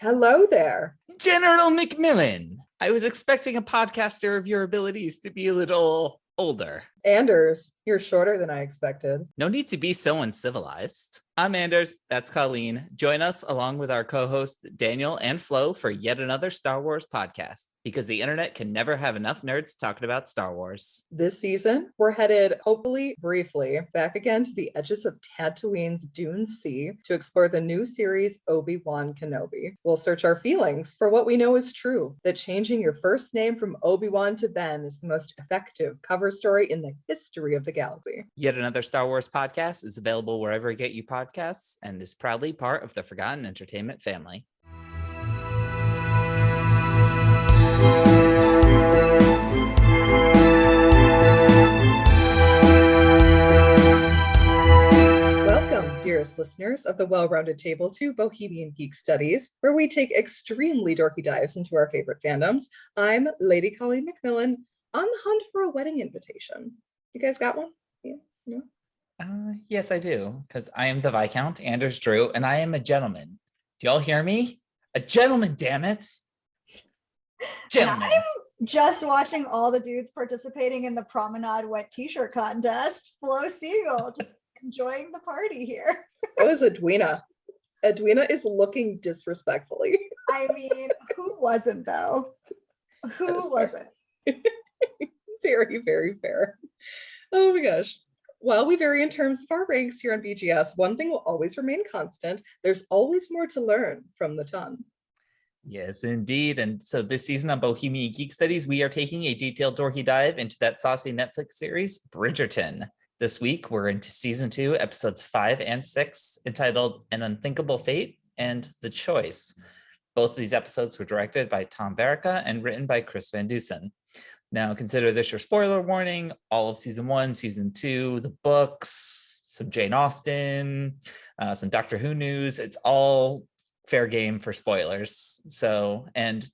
Hello there. General Macmillan. I was expecting a podcaster of your abilities to be a little older. Anders, you're shorter than I expected. No need to be so uncivilized. I'm Anders, that's Colleen. Join us along with our co-host Daniel and Flo for yet another Star Wars podcast, because the internet can never have enough nerds talking about Star Wars. This season, we're headed, hopefully briefly, back again to the edges of Tatooine's Dune Sea to explore the new series Obi-Wan Kenobi. We'll search our feelings for what we know is true, that changing your first name from Obi-Wan to Ben is the most effective cover story in the history of the galaxy. Yet another Star Wars podcast is available wherever you get you podcasts and is proudly part of the Forgotten Entertainment family. Welcome, dearest listeners of the Well-Rounded Table, to Bohemian Geek Studies, where we take extremely dorky dives into our favorite fandoms. I'm Lady Colleen Macmillan, on the hunt for a wedding invitation. You guys got one? Yeah. No? Yes, I do, because I am the Viscount, Anders Drew, and I am a gentleman. Do y'all hear me? A gentleman, damn it. Gentleman. And I'm just watching all the dudes participating in the Promenade wet t-shirt contest. Flo Siegel, just enjoying the party here. That was Edwina. Edwina is looking disrespectfully. I mean, who wasn't though? Who wasn't? Very, very fair. Oh my gosh. While we vary in terms of our ranks here on BGS, one thing will always remain constant. There's always more to learn from the ton. Yes, indeed. And so this season on Bohemian Geek Studies, we are taking a detailed dorky dive into that saucy Netflix series, Bridgerton. This week, we're into season 2, episodes 5 and 6, entitled An Unthinkable Fate and The Choice. Both of these episodes were directed by Tom Verica and written by Chris Van Dusen. Now, consider this your spoiler warning. All of season 1, season 2, the books, some Jane Austen, some Doctor Who news. It's all fair game for spoilers. So, and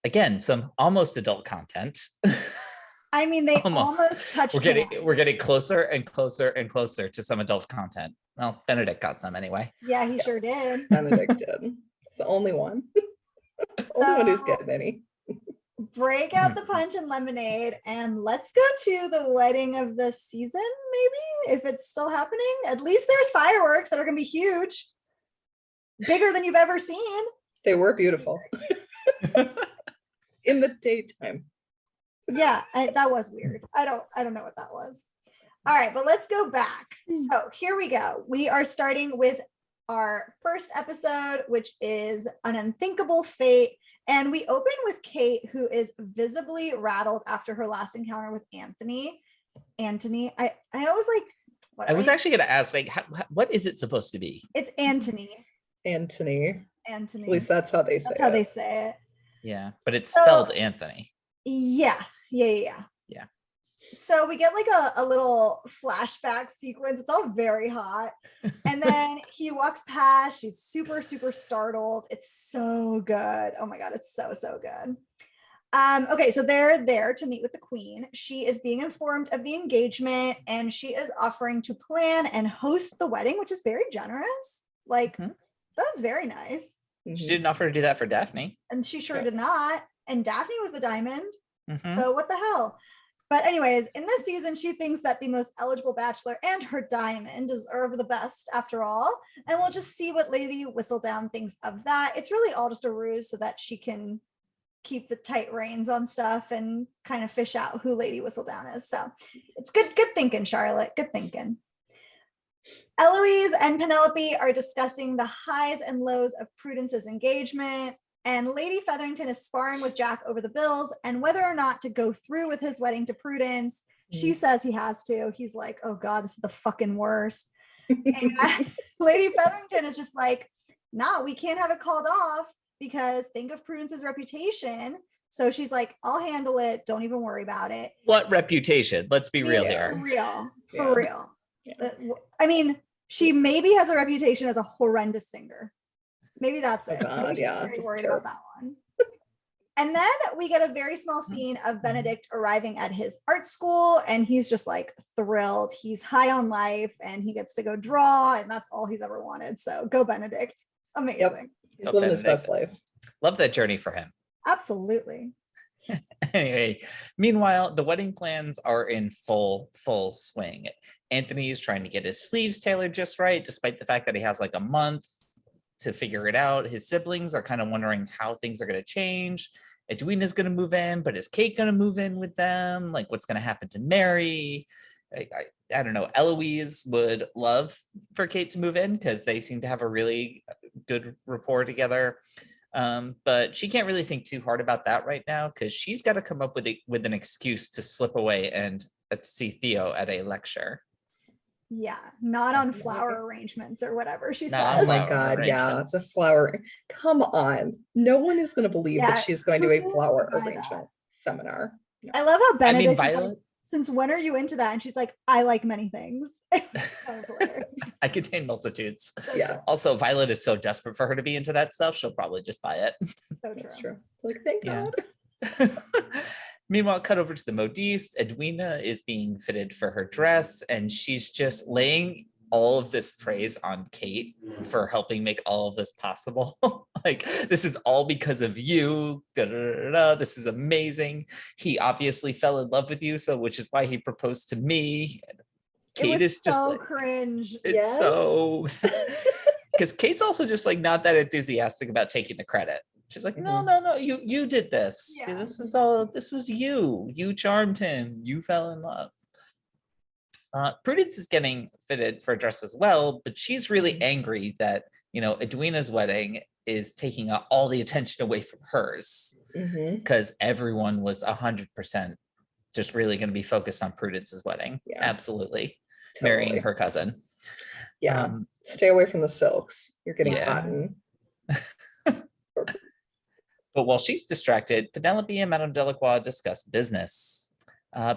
again, some almost adult content. I mean, they almost touched. We're getting closer and closer and closer to some adult content. Well, Benedict got some anyway. Yeah, he sure did. Benedict did. It's the only one. Only one who's getting any. Break out the punch and lemonade and let's go to the wedding of the season, maybe, if it's still happening. At least there's fireworks that are going to be huge. Bigger than you've ever seen. They were beautiful. In the daytime. Yeah, that was weird. I don't know what that was. All right, but let's go back. So here we go. We are starting with our first episode, which is An Unthinkable Fate. And we open with Kate, who is visibly rattled after her last encounter with Anthony. I always like. I was actually going to ask, like, what is it supposed to be? It's Antony. Antony. At least that's how they say it. That's how they say it. Yeah, but it's spelled Anthony. Yeah. So we get like a little flashback sequence. It's all very hot. And then he walks past. She's super, super startled. It's so good. Oh my God, it's so, so good. Okay, so they're there to meet with the queen. She is being informed of the engagement and she is offering to plan and host the wedding, which is very generous. Like, that was very nice. She didn't offer to do that for Daphne. And she sure did not. And Daphne was the diamond. Mm-hmm. So what the hell? But anyways, in this season, she thinks that the most eligible bachelor and her diamond deserve the best after all. And we'll just see what Lady Whistledown thinks of that. It's really all just a ruse so that she can keep the tight reins on stuff and kind of fish out who Lady Whistledown is. So it's good thinking, Charlotte. Good thinking. Eloise and Penelope are discussing the highs and lows of Prudence's engagement. And Lady Featherington is sparring with Jack over the bills and whether or not to go through with his wedding to Prudence. She says he has to. He's like, oh God, this is the fucking worst. And Lady Featherington is just like, nah, we can't have it called off because think of Prudence's reputation. So she's like, I'll handle it. Don't even worry about it. What reputation? Let's be real here. For real. Yeah. I mean, she maybe has a reputation as a horrendous singer. Maybe that's it. God, yeah. Very worried about that one. And then we get a very small scene of Benedict arriving at his art school, and he's just like thrilled. He's high on life, and he gets to go draw, and that's all he's ever wanted. So go Benedict. Amazing. He's Oh, living his Benedict. best life. Love that journey for him. Absolutely. Anyway, meanwhile, the wedding plans are in full swing. Anthony is trying to get his sleeves tailored just right, despite the fact that he has like a month to figure it out. His siblings are kind of wondering how things are going to change. Edwina's going to move in, but is Kate going to move in with them? Like, what's going to happen to Mary? I don't know. Eloise would love for Kate to move in because they seem to have a really good rapport together. But she can't really think too hard about that right now because she's got to come up with an excuse to slip away and see Theo at a lecture. Yeah, not on flower arrangements or whatever she Not says. Oh my God, yeah, the flower. Come on. No one is going to believe that she's going to a flower arrangement seminar. No. I love how Benedict is Violet, like, since when are you into that? And she's like, I like many things. I contain multitudes. Yeah. Also, Violet is so desperate for her to be into that stuff, she'll probably just buy it. So That's true. Like, thank God. Meanwhile, cut over to the modiste. Edwina is being fitted for her dress, and she's just laying all of this praise on Kate for helping make all of this possible. Like, this is all because of you. Da, da, da, da. This is amazing. He obviously fell in love with you, so which is why he proposed to me. Kate is so just like, cringe. It's so because Kate's also just like not that enthusiastic about taking the credit. She's like, no, you did this. Yeah. This was you. You charmed him. You fell in love. Prudence is getting fitted for a dress as well, but she's really angry that, Edwina's wedding is taking all the attention away from hers because everyone was 100% just really going to be focused on Prudence's wedding. Yeah. Absolutely. Totally. Marrying her cousin. Yeah. Stay away from the silks. You're getting cotton. But while she's distracted, Penelope and Madame Delacroix discuss business.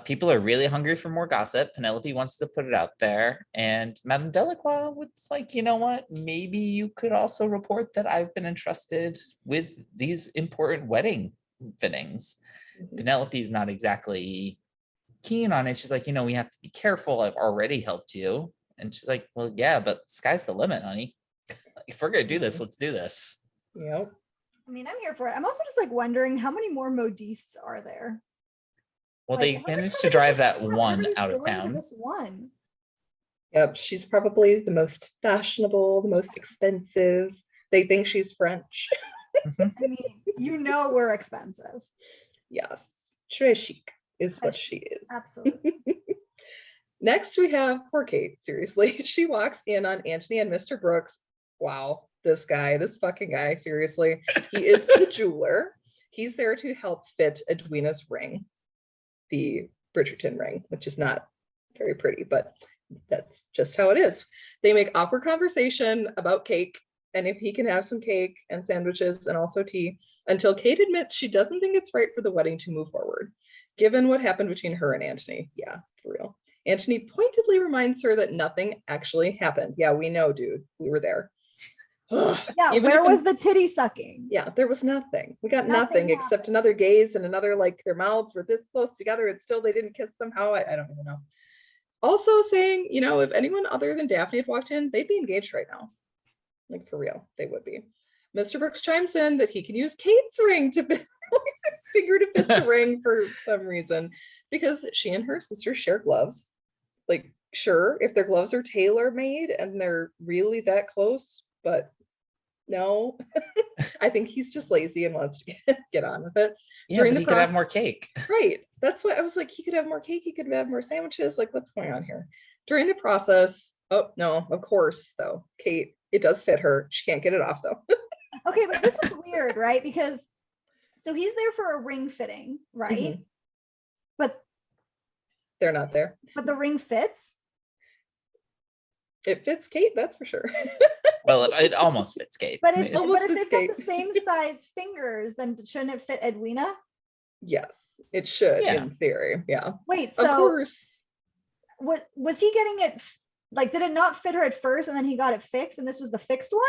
People are really hungry for more gossip. Penelope wants to put it out there. And Madame Delacroix was like, you know what? Maybe you could also report that I've been entrusted with these important wedding fittings. Penelope's not exactly keen on it. She's like, we have to be careful. I've already helped you. And she's like, well, yeah, but sky's the limit, honey. If we're going to do this, let's do this. Yep. I mean, I'm here for it. I'm also just like wondering how many more modistes are there? Well, they managed to drive that one out of town. This one. Yep, she's probably the most fashionable, the most expensive. They think she's French. I mean, we're expensive. Yes, très chic is what she is. Absolutely. Next, we have poor Kate. Seriously, she walks in on Anthony and Mr. Brooks. Wow, this fucking guy, seriously. He is the jeweler. He's there to help fit Edwina's ring, the Bridgerton ring, which is not very pretty, but that's just how it is. They make awkward conversation about cake and if he can have some cake and sandwiches and also tea, until Kate admits she doesn't think it's right for the wedding to move forward, given what happened between her and Anthony. Yeah, for real. Anthony pointedly reminds her that nothing actually happened. Yeah, we know, dude. We were there. Yeah, where was the titty sucking? Yeah, there was nothing. We got nothing except another gaze and another, like, their mouths were this close together and still they didn't kiss somehow. I don't even know. Also saying, if anyone other than Daphne had walked in, they'd be engaged right now. Like, for real, they would be. Mr. Brooks chimes in that he can use Kate's ring to figure to fit the ring for some reason, because she and her sister share gloves. Like, sure, if their gloves are tailor-made and they're really that close, but no, I think he's just lazy and wants to get on with it. Yeah, but he could have more cake. Right. That's what I was like. He could have more cake. He could have more sandwiches. Like, what's going on here? During the process, oh, no, of course, though, Kate, it does fit her. She can't get it off, though. Okay, but this was weird, right? Because, so he's there for a ring fitting, right? But they're not there. But the ring fits? It fits Kate, that's for sure. Well, it almost fits Kate. But if they've got the same size fingers, then shouldn't it fit Edwina? Yes, it should, in theory. Yeah. Wait, so of course. Was he getting it, like, did it not fit her at first and then he got it fixed and this was the fixed one?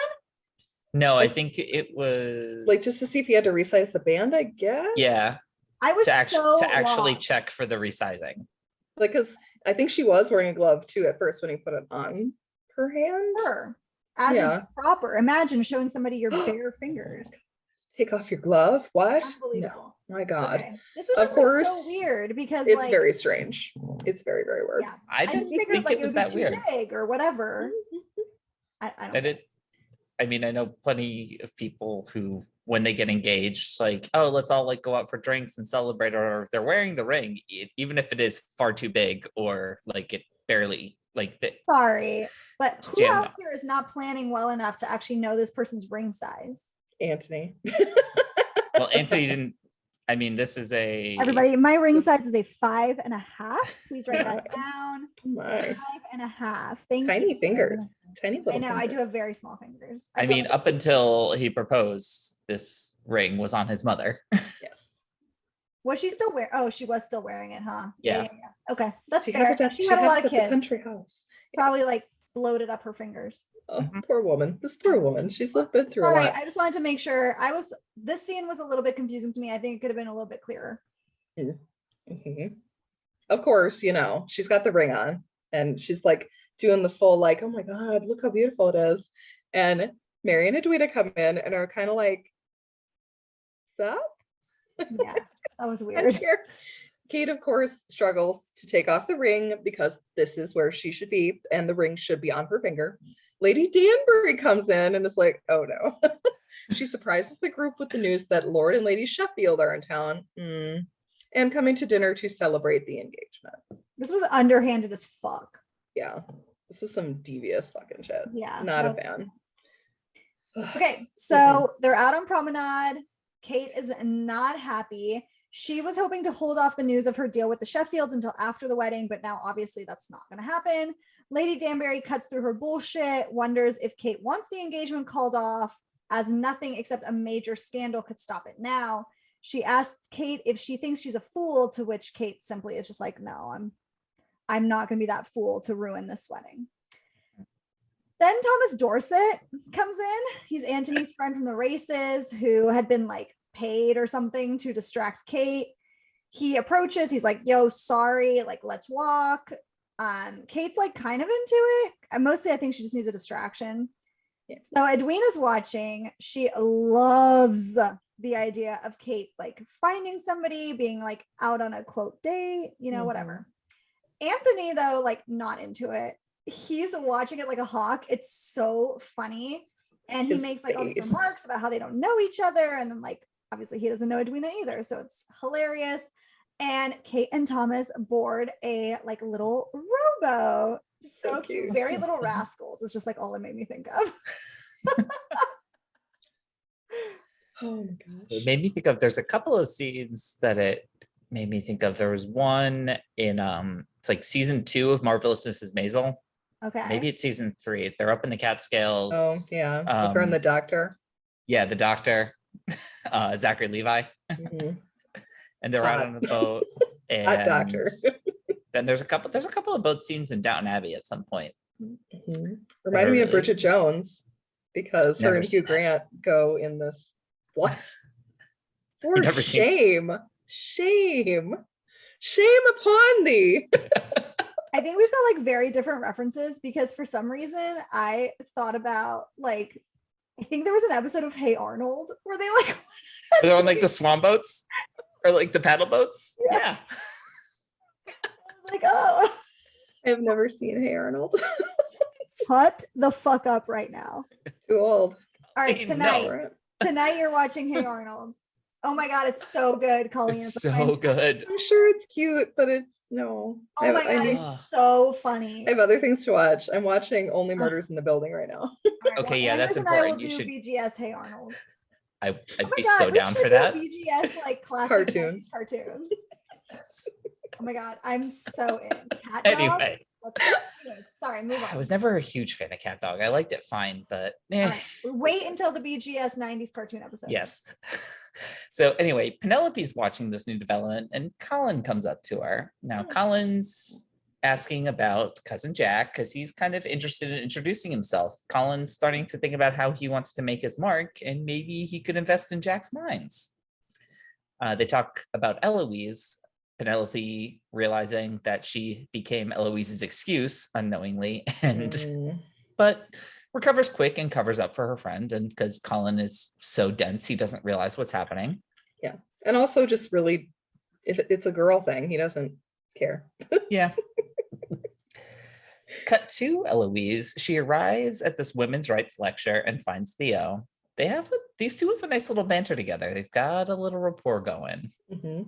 No, I think it was like just to see if he had to resize the band, I guess. Yeah. I was to actually check for the resizing. Like, because I think she was wearing a glove too at first when he put it on her hand. Sure. as Yeah. a proper. Imagine showing somebody your bare fingers. Take off your glove. What? Unbelievable. No. My God. Okay. This was Of just like so course, weird because It's like very strange. It's very, very weird. yeah. I I just didn't figured think like it it was would be that too weird. big or whatever. I I don't know. did. I mean, I know plenty of people who, when they get engaged, like, oh, let's all like go out for drinks and celebrate, or if they're wearing the ring, even if it is far too big or like it barely like the Sorry, but who jammed out up. here is not planning well enough to actually know this person's ring size? Anthony. Well, Anthony didn't. I mean, this is a Everybody, my ring size is a 5.5. Please write that down. Oh my. 5.5. Thank Tiny you. fingers. Tiny little I know. I do fingers. have very small fingers. I mean, up until he proposed, this ring was on his mother. Yes. Was she still wearing? Oh, she was still wearing it, huh? Yeah. Okay, that's She fair. had it at, She had a lot of at the kids. country house. Probably like bloated up her fingers. Oh, Mhm. poor woman. This poor woman. She's been through a Sorry, lot. I just wanted to make sure. This scene was a little bit confusing to me. I think it could have been a little bit clearer. Mhm. Of course, she's got the ring on and she's like doing the full like, oh my God, look how beautiful it is. And Mary and Edwina come in and are kind of like, stop. Yeah, that was And weird. here, Kate, of course, struggles to take off the ring because this is where she should be and the ring should be on her finger. Lady Danbury comes in and is like, oh no. She surprises the group with the news that Lord and Lady Sheffield are in town and coming to dinner to celebrate the engagement. This was underhanded as fuck. Yeah, this was some devious fucking shit. Yeah. Not a that was- fan. Okay, so they're out on promenade. Kate is not happy. She was hoping to hold off the news of her deal with the Sheffields until after the wedding, but now obviously that's not going to happen. Lady Danbury cuts through her bullshit, wonders if Kate wants the engagement called off, as nothing except a major scandal could stop it now. She asks Kate if she thinks she's a fool, to which Kate simply is just like, no, I'm not going to be that fool to ruin this wedding. Then Thomas Dorset comes in. He's Antony's friend from the races who had been like paid or something to distract Kate. He approaches, he's like, yo, sorry, like, let's walk. Kate's like kind of into it. And mostly I think she just needs a distraction. Yeah. So Edwina's watching. She loves the idea of Kate like finding somebody, being like out on a quote date, whatever. Anthony, though, like not into it. He's watching it like a hawk. It's so funny. And he makes like all these remarks about how they don't know each other. And then like, obviously he doesn't know Edwina either. So it's hilarious. And Kate and Thomas board a like little rowboat. So cute. Very Little Rascals. It's just like all it made me think of. Oh my gosh. It made me think of, there's a couple of scenes that it made me think of. There was one in it's like season 2 of Marvelous Mrs. Maisel. Okay. Maybe it's season 3. They're up in the Catskills. Oh yeah. With her and the doctor. Yeah, the doctor, Zachary Levi. Mhm. And they're out on the boat. And Hot doctor. then there's a couple of boat scenes in Downton Abbey at some point. Mhm. Reminded me of really- Bridget Jones because her Never and seen Hugh that. Grant go in this. What? For never seen- shame upon thee. I think we've got like very different references because for some reason I thought about like, I think there was an episode of Hey Arnold where they like They're on like the swan boats or like the paddle boats. Yeah. like, oh, I've never seen Hey Arnold. shut the fuck up right now. Too old. All right, I tonight, know. tonight you're watching Hey Arnold. Oh my God, it's so good. Colleen It's is so good. I'm sure it's cute, but it's no. Oh my God, I it's so funny. have other things to watch. I'm watching Only Murders in the Building right now. All right, Okay, yeah, Anders that's and I will important. You do should- BGS Hey Arnold. I'd Oh my be God, so we down should for do that. BGS like classic Cartoons. 90s cartoons. Oh my God, I'm so in. Cat Dog. Anyway, Let's go. Anyways, sorry, move on. I was never a huge fan of Cat Dog. I liked it fine, but All eh. right, wait until the BGS 90s cartoon episode. Yes. So anyway, Penelope's watching this new development and Colin comes up to her. Now Colin's asking about cousin Jack because he's kind of interested in introducing himself. Colin's starting to think about how he wants to make his mark and maybe he could invest in Jack's mines. They talk about Eloise, Penelope realizing that she became Eloise's excuse unknowingly, and Mm. but recovers quick and covers up for her friend, and because Colin is so dense, he doesn't realize what's happening. Yeah. And also just really, if it's a girl thing, he doesn't care. Yeah. Cut to Eloise. She arrives at this women's rights lecture and finds Theo. These two have a nice little banter together. They've got a little rapport going. Mm-hmm.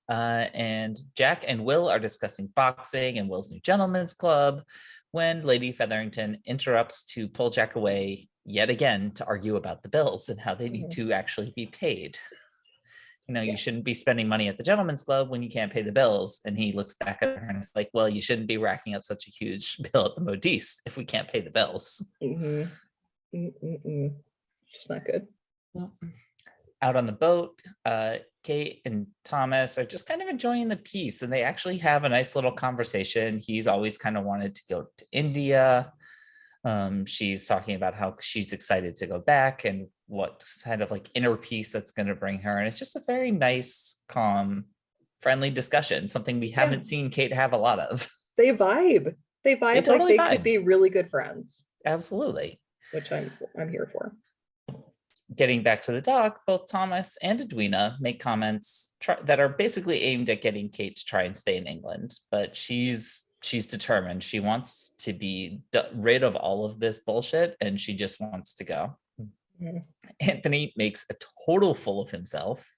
And Jack and Will are discussing boxing and Will's new gentleman's club when Lady Featherington interrupts to pull Jack away yet again to argue about the bills and how they need to actually be paid. You shouldn't be spending money at the gentleman's club when you can't pay the bills. And he looks back at her and is like, well, you shouldn't be racking up such a huge bill at the modiste if we can't pay the bills. Just not good. Out on the boat, Kate and Thomas are just kind of enjoying the peace, and they actually have a nice little conversation. He's always kind of wanted to go to India. She's talking about how she's excited to go back and what kind of like inner peace that's going to bring her. And it's just a very nice, calm, friendly discussion, something we haven't seen Kate have a lot of. They vibe. They totally like they could be really good friends. Absolutely. Which I'm here for. Getting back to the dock, both Thomas and Edwina make comments that are basically aimed at getting Kate to try and stay in England, but she's determined. She wants to be rid of all of this bullshit, and she just wants to go. Mm-hmm. Anthony makes a total fool of himself,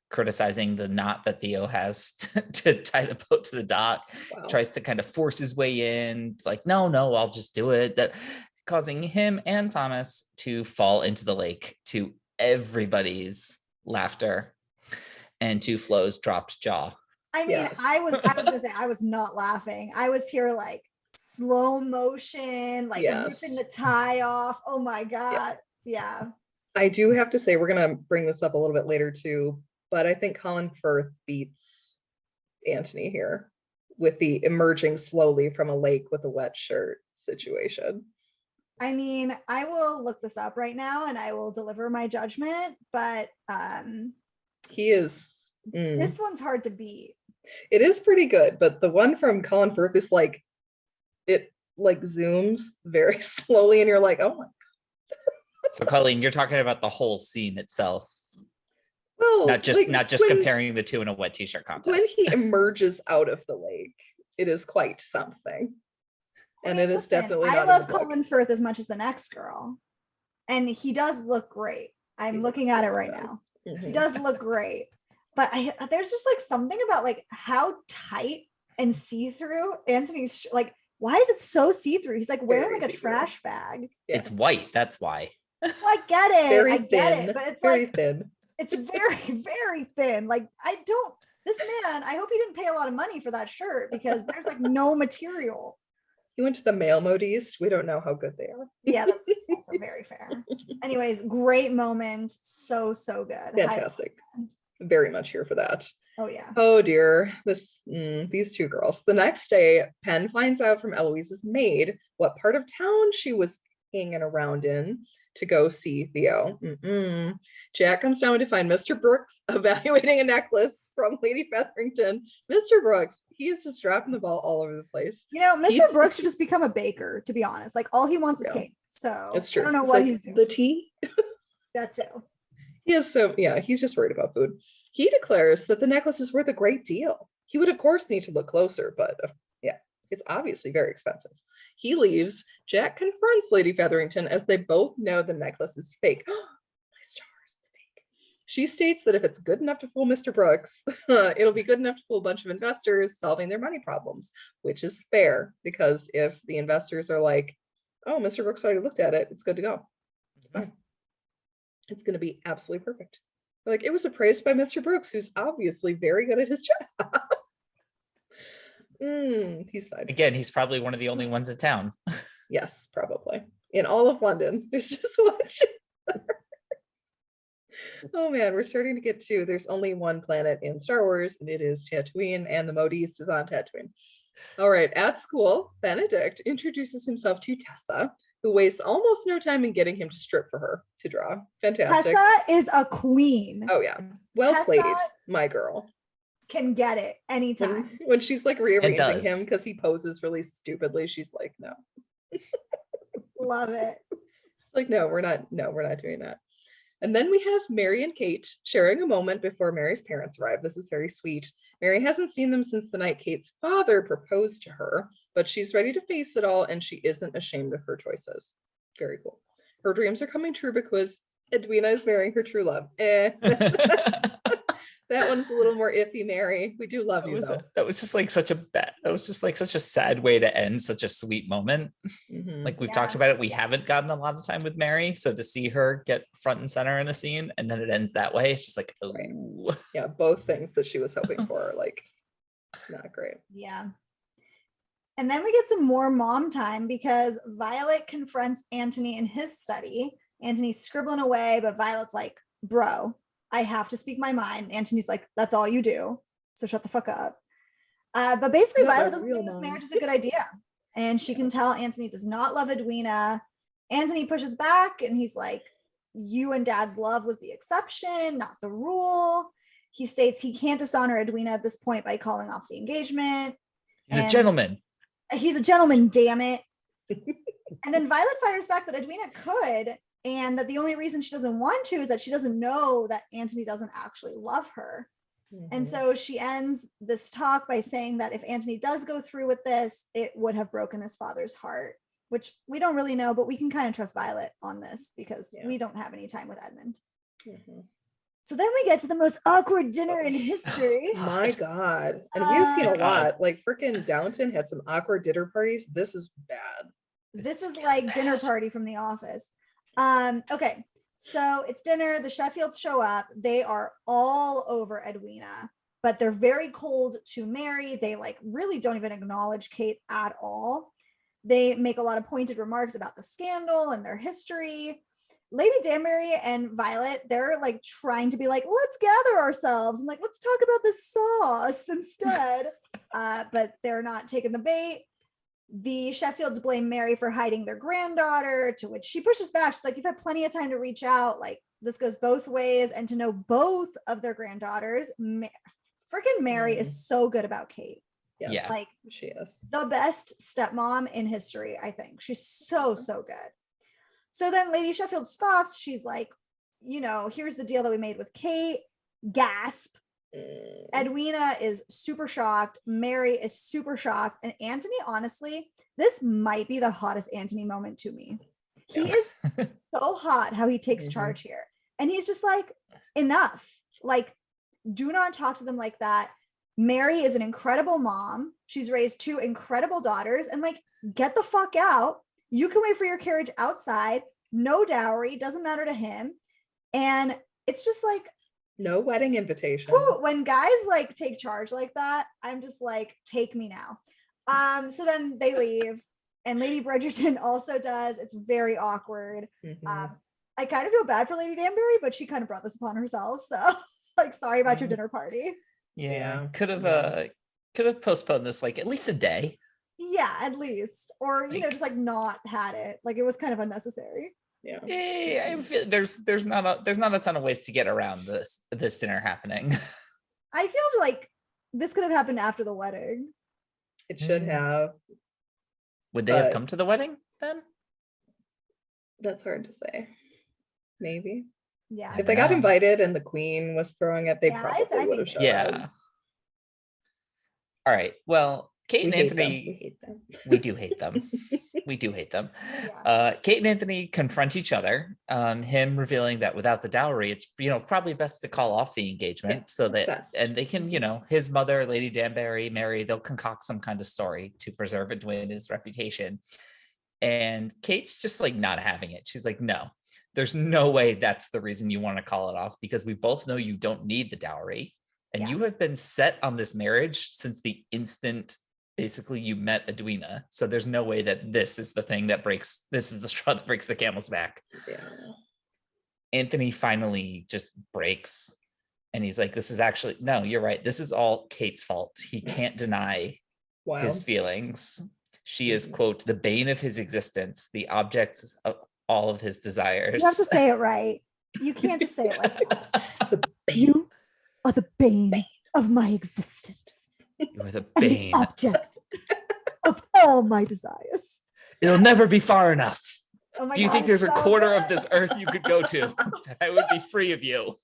criticizing the knot that Theo has to tie the boat to the dock. Wow. Tries to kind of force his way in. It's like, no, I'll just do it. That causing him and Thomas to fall into the lake to everybody's laughter and to Flo's dropped jaw. I mean, yes. I was gonna say I was not laughing. I was here like slow motion, like ripping the tie off. Oh my God. Yeah. I do have to say, we're gonna bring this up a little bit later too, but I think Colin Firth beats Anthony here with the emerging slowly from a lake with a wet shirt situation. I mean, I will look this up right now and I will deliver my judgment, but he is this one's hard to beat. It is pretty good, but the one from Colin Firth is like, it like zooms very slowly and you're like, oh my God. So Colleen, you're talking about the whole scene itself. Well, not just comparing the two in a wet t-shirt contest. When he emerges out of the lake, it is quite something. And it is definitely not. I love Colin Firth as much as the next girl. And he does look great. I'm looking at it right now. He does look great. But there's just like something about like how tight and see-through Anthony's like, why is it so see-through? He's like wearing like a trash bag. Yeah. It's white, that's why. I get it. Very I get thin. It. But it's very like thin. It's very, very thin. Like this man, I hope he didn't pay a lot of money for that shirt because there's like no material. He went to the male modiste. We don't know how good they are. Yeah, that's also very fair. Anyways, great moment. So good. Fantastic. Very much here for that. Oh yeah. Oh dear. These two girls. The next day, Penn finds out from Eloise's maid what part of town she was hanging around in to go see Theo. Jack comes down to find Mr. Brooks evaluating a necklace from Lady Featherington. Mr. Brooks, he is just dropping the ball all over the place. You know, Mr. Brooks should just become a baker, to be honest. Like all he wants is cake. So it's true. I don't know what he's doing. The tea? That too. He's just worried about food. He declares that the necklace is worth a great deal. He would of course need to look closer, but it's obviously very expensive. He leaves. Jack confronts Lady Featherington as they both know the necklace is fake. My stars, it's fake. She states that if it's good enough to fool Mr. Brooks, it'll be good enough to fool a bunch of investors solving their money problems, which is fair because if the investors are like, oh, Mr. Brooks already looked at it, it's good to go. It's fine. It's going to be absolutely perfect. Like, it was appraised by Mr. Brooks, who's obviously very good at his job. He's fine. Again, he's probably one of the only ones in town. Yes, probably. In all of London, there's just one. Oh man, we're starting to get to, there's only one planet in Star Wars, and it is Tatooine, and the modiste is on Tatooine. All right, at school, Benedict introduces himself to Tessa, who wastes almost no time in getting him to strip for her to draw. Fantastic. Tessa is a queen. Oh yeah, well played, my girl. Can get it anytime. When she's like rearranging him because he poses really stupidly, she's like, no. Love it. Like, no, we're not doing that. And then we have Mary and Kate sharing a moment before Mary's parents arrive. This is very sweet. Mary hasn't seen them since the night Kate's father proposed to her, but she's ready to face it all, and she isn't ashamed of her choices. Very cool. Her dreams are coming true because Edwina is marrying her true love. That one's a little more iffy, Mary. We do love you, though. That was just like such a sad way to end such a sweet moment. Mm-hmm. Like we've talked about it. We haven't gotten a lot of time with Mary. So to see her get front and center in a scene and then it ends that way, it's just like, oh. Right. Yeah, both things that she was hoping for are like not great. Yeah. And then we get some more mom time because Violet confronts Anthony in his study. Anthony's scribbling away, but Violet's like, bro, I have to speak my mind. Anthony's like, that's all you do. So shut the fuck up. But basically, Violet doesn't think this marriage is a good idea. And she can tell Anthony does not love Edwina. Anthony pushes back and he's like, you and Dad's love was the exception, not the rule. He states he can't dishonor Edwina at this point by calling off the engagement. He's a gentleman. He's a gentleman, damn it. And then Violet fires back that Edwina could, and that the only reason she doesn't want to is that she doesn't know that Anthony doesn't actually love her. Mm-hmm. And so she ends this talk by saying that if Anthony does go through with this, it would have broken his father's heart, which we don't really know, but we can kind of trust Violet on this because we don't have any time with Edmund. Mm-hmm. So then we get to the most awkward dinner in history. My God. And we've seen a lot. Like freaking Downton had some awkward dinner parties. This is bad. This is like dinner party from The Office. Okay, so it's dinner. The Sheffields show up. They are all over Edwina, but they're very cold to Mary. They like really don't even acknowledge Kate at all. They make a lot of pointed remarks about the scandal and their history. Lady Danbury and Violet, they're like trying to be like, let's gather ourselves and like, let's talk about this sauce instead. But they're not taking the bait. The Sheffields blame Mary for hiding their granddaughter, to which she pushes back. She's like, you've had plenty of time to reach out. Like, this goes both ways. And to know both of their granddaughters, freaking Mary is so good about Kate. Yeah, like she is the best stepmom in history, I think. She's so good. So then Lady Sheffield scoffs. She's like, you know, here's the deal that we made with Kate. Gasp. Edwina is super shocked. Mary is super shocked. And Anthony, honestly, this might be the hottest Anthony moment to me. He is so hot how he takes charge here. And he's just like, enough. Like, do not talk to them like that. Mary is an incredible mom. She's raised 2 incredible daughters. And like, get the fuck out. You can wait for your carriage outside. No dowry. Doesn't matter to him. And it's just like, no wedding invitation. When guys like take charge like that, I'm just like, take me now. So then they leave, and Lady Bridgerton also does. It's very awkward. Mm-hmm. I kind of feel bad for Lady Danbury, but she kind of brought this upon herself. So like, sorry about your dinner party. Yeah, could have postponed this like at least a day. Yeah, at least, or you know, just like not had it. Like it was kind of unnecessary. Yeah. I feel there's not a ton of ways to get around this dinner happening. I feel like this could have happened after the wedding. It should have. Would they have come to the wedding then? That's hard to say. Maybe. Yeah. If they got invited and the Queen was throwing it, they probably would have showed up. Yeah. All right. Well, Kate and Anthony, we do hate them. We do hate them. Yeah. Kate and Anthony confront each other. Him revealing that without the dowry, it's probably best to call off the engagement so that and they can his mother, Lady Danbury, Mary, they'll concoct some kind of story to preserve Edwina's reputation. And Kate's just like not having it. She's like, no, there's no way that's the reason you want to call it off because we both know you don't need the dowry, and you have been set on this marriage since the instant. Basically, you met Edwina, so there's no way that this is the thing that breaks. This is the straw that breaks the camel's back. Yeah. Anthony finally just breaks, and he's like, "This is actually no. You're right. This is all Kate's fault. He can't deny his feelings. She is, quote, the bane of his existence, the object of all of his desires." You have to say it right. You can't just say it like that. You are the bane of my existence. You are the bane. And the object of all my desires. It'll never be far enough. Oh my Do you God, think there's it's a so corner good. of this earth you could go to that I would be free of you?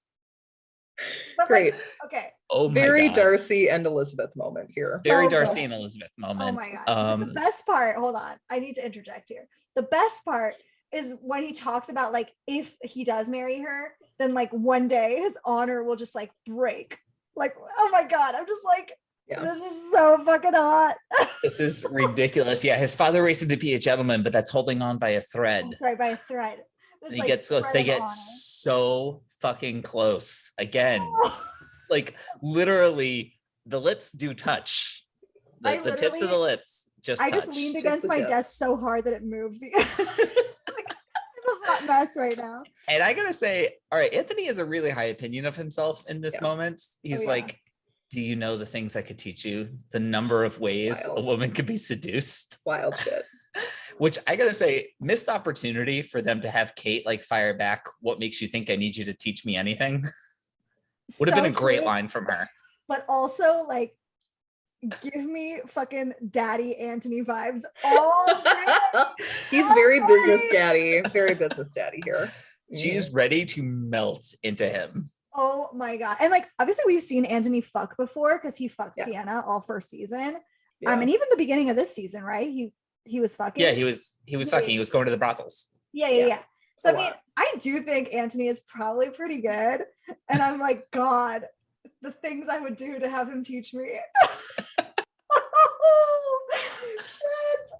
But Great. like, okay, Oh my Very God. Darcy and Elizabeth moment here. Very so Darcy good. and Elizabeth Oh moment. my God. But the best part, hold on, I need to interject here. The best part is when he talks about like, if he does marry her, then like one day his honor will just like break. Like, oh my God, I'm just like, this is so fucking hot. This is ridiculous. Yeah, his father raised him to be a gentleman, but that's holding on by a thread. That's right, by a thread. This, And he like, gets close. thread They of get honor. so fucking close again. Like literally, the lips do touch. The tips of the lips just I touch. just leaned against my desk so hard that it moved because like, I'm a hot mess right now. And I gotta say, all right, Anthony has a really high opinion of himself in this moment. He's like, do you know the things I could teach you? The number of ways a woman could be seduced. Wild shit. Which I gotta say, missed opportunity for them to have Kate like fire back. What makes you think I need you to teach me anything? Would have been a great line from her. But also like, give me fucking daddy Anthony vibes all day. He's very business daddy. Very business daddy here. She's ready to melt into him. Oh my God. And like, obviously we've seen Anthony fuck before because he fucked Sienna all first season. And even the beginning of this season, right? He was fucking. Yeah, he was fucking. He was going to the brothels. Yeah. So I mean, I do think Anthony is probably pretty good. And I'm like, God, the things I would do to have him teach me. Shit.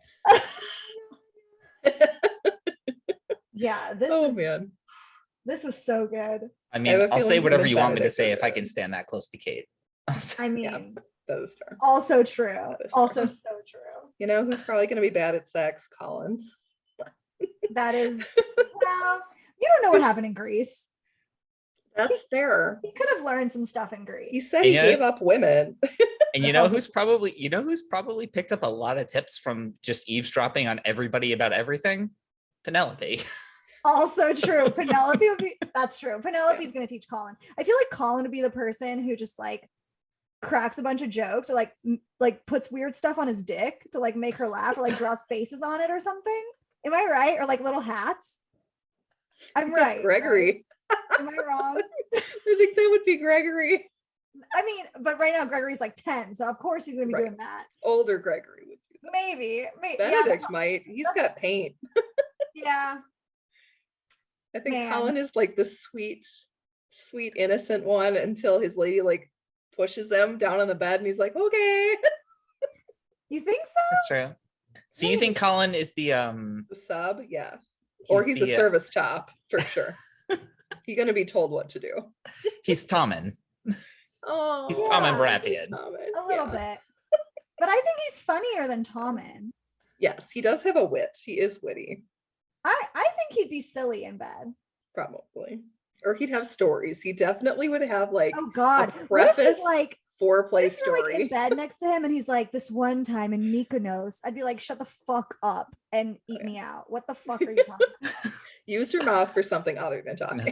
Yeah, this was so good. I mean, I'll say whatever you want me to say if I can stand that close to Kate. I mean, that is true. Also true. Also so true. You know who's probably going to be bad at sex? Colin. That is, well, you don't know what happened in Greece. That's fair. He could have learned some stuff in Greece. He said he gave up women. And you know who's probably picked up a lot of tips from just eavesdropping on everybody about everything? Penelope. Also true. Penelope would be, that's true. Penelope's going to teach Colin. I feel like Colin would be the person who just like cracks a bunch of jokes or like puts weird stuff on his dick to like make her laugh or like draws faces on it or something. Am I right? Or like little hats? I'm right. Gregory. Right? Am I wrong? I think that would be Gregory. I mean, but right now Gregory's like 10, so of course he's gonna be doing that. Older Gregory would do that. Maybe. Benedict might. He's got paint. Yeah. I think Colin is like the sweet, innocent one until his lady like pushes him down on the bed and he's like, okay. You think so? That's true. So you think Colin is the sub? Yes. Or he's a service top for sure. He's gonna be told what to do. He's Tommen. Oh, he's Tommen Baratheon. A little bit. But I think he's funnier than Tommen. Yes, he does have a wit. He is witty. I think he'd be silly in bed. Probably. Or he'd have stories. He definitely would have like oh God. A preface, what if he's like foreplay story. Like in bed next to him and he's like, this one time in Mykonos, I'd be like, shut the fuck up and eat me out. What the fuck are you talking about? Use your mouth for something other than talking.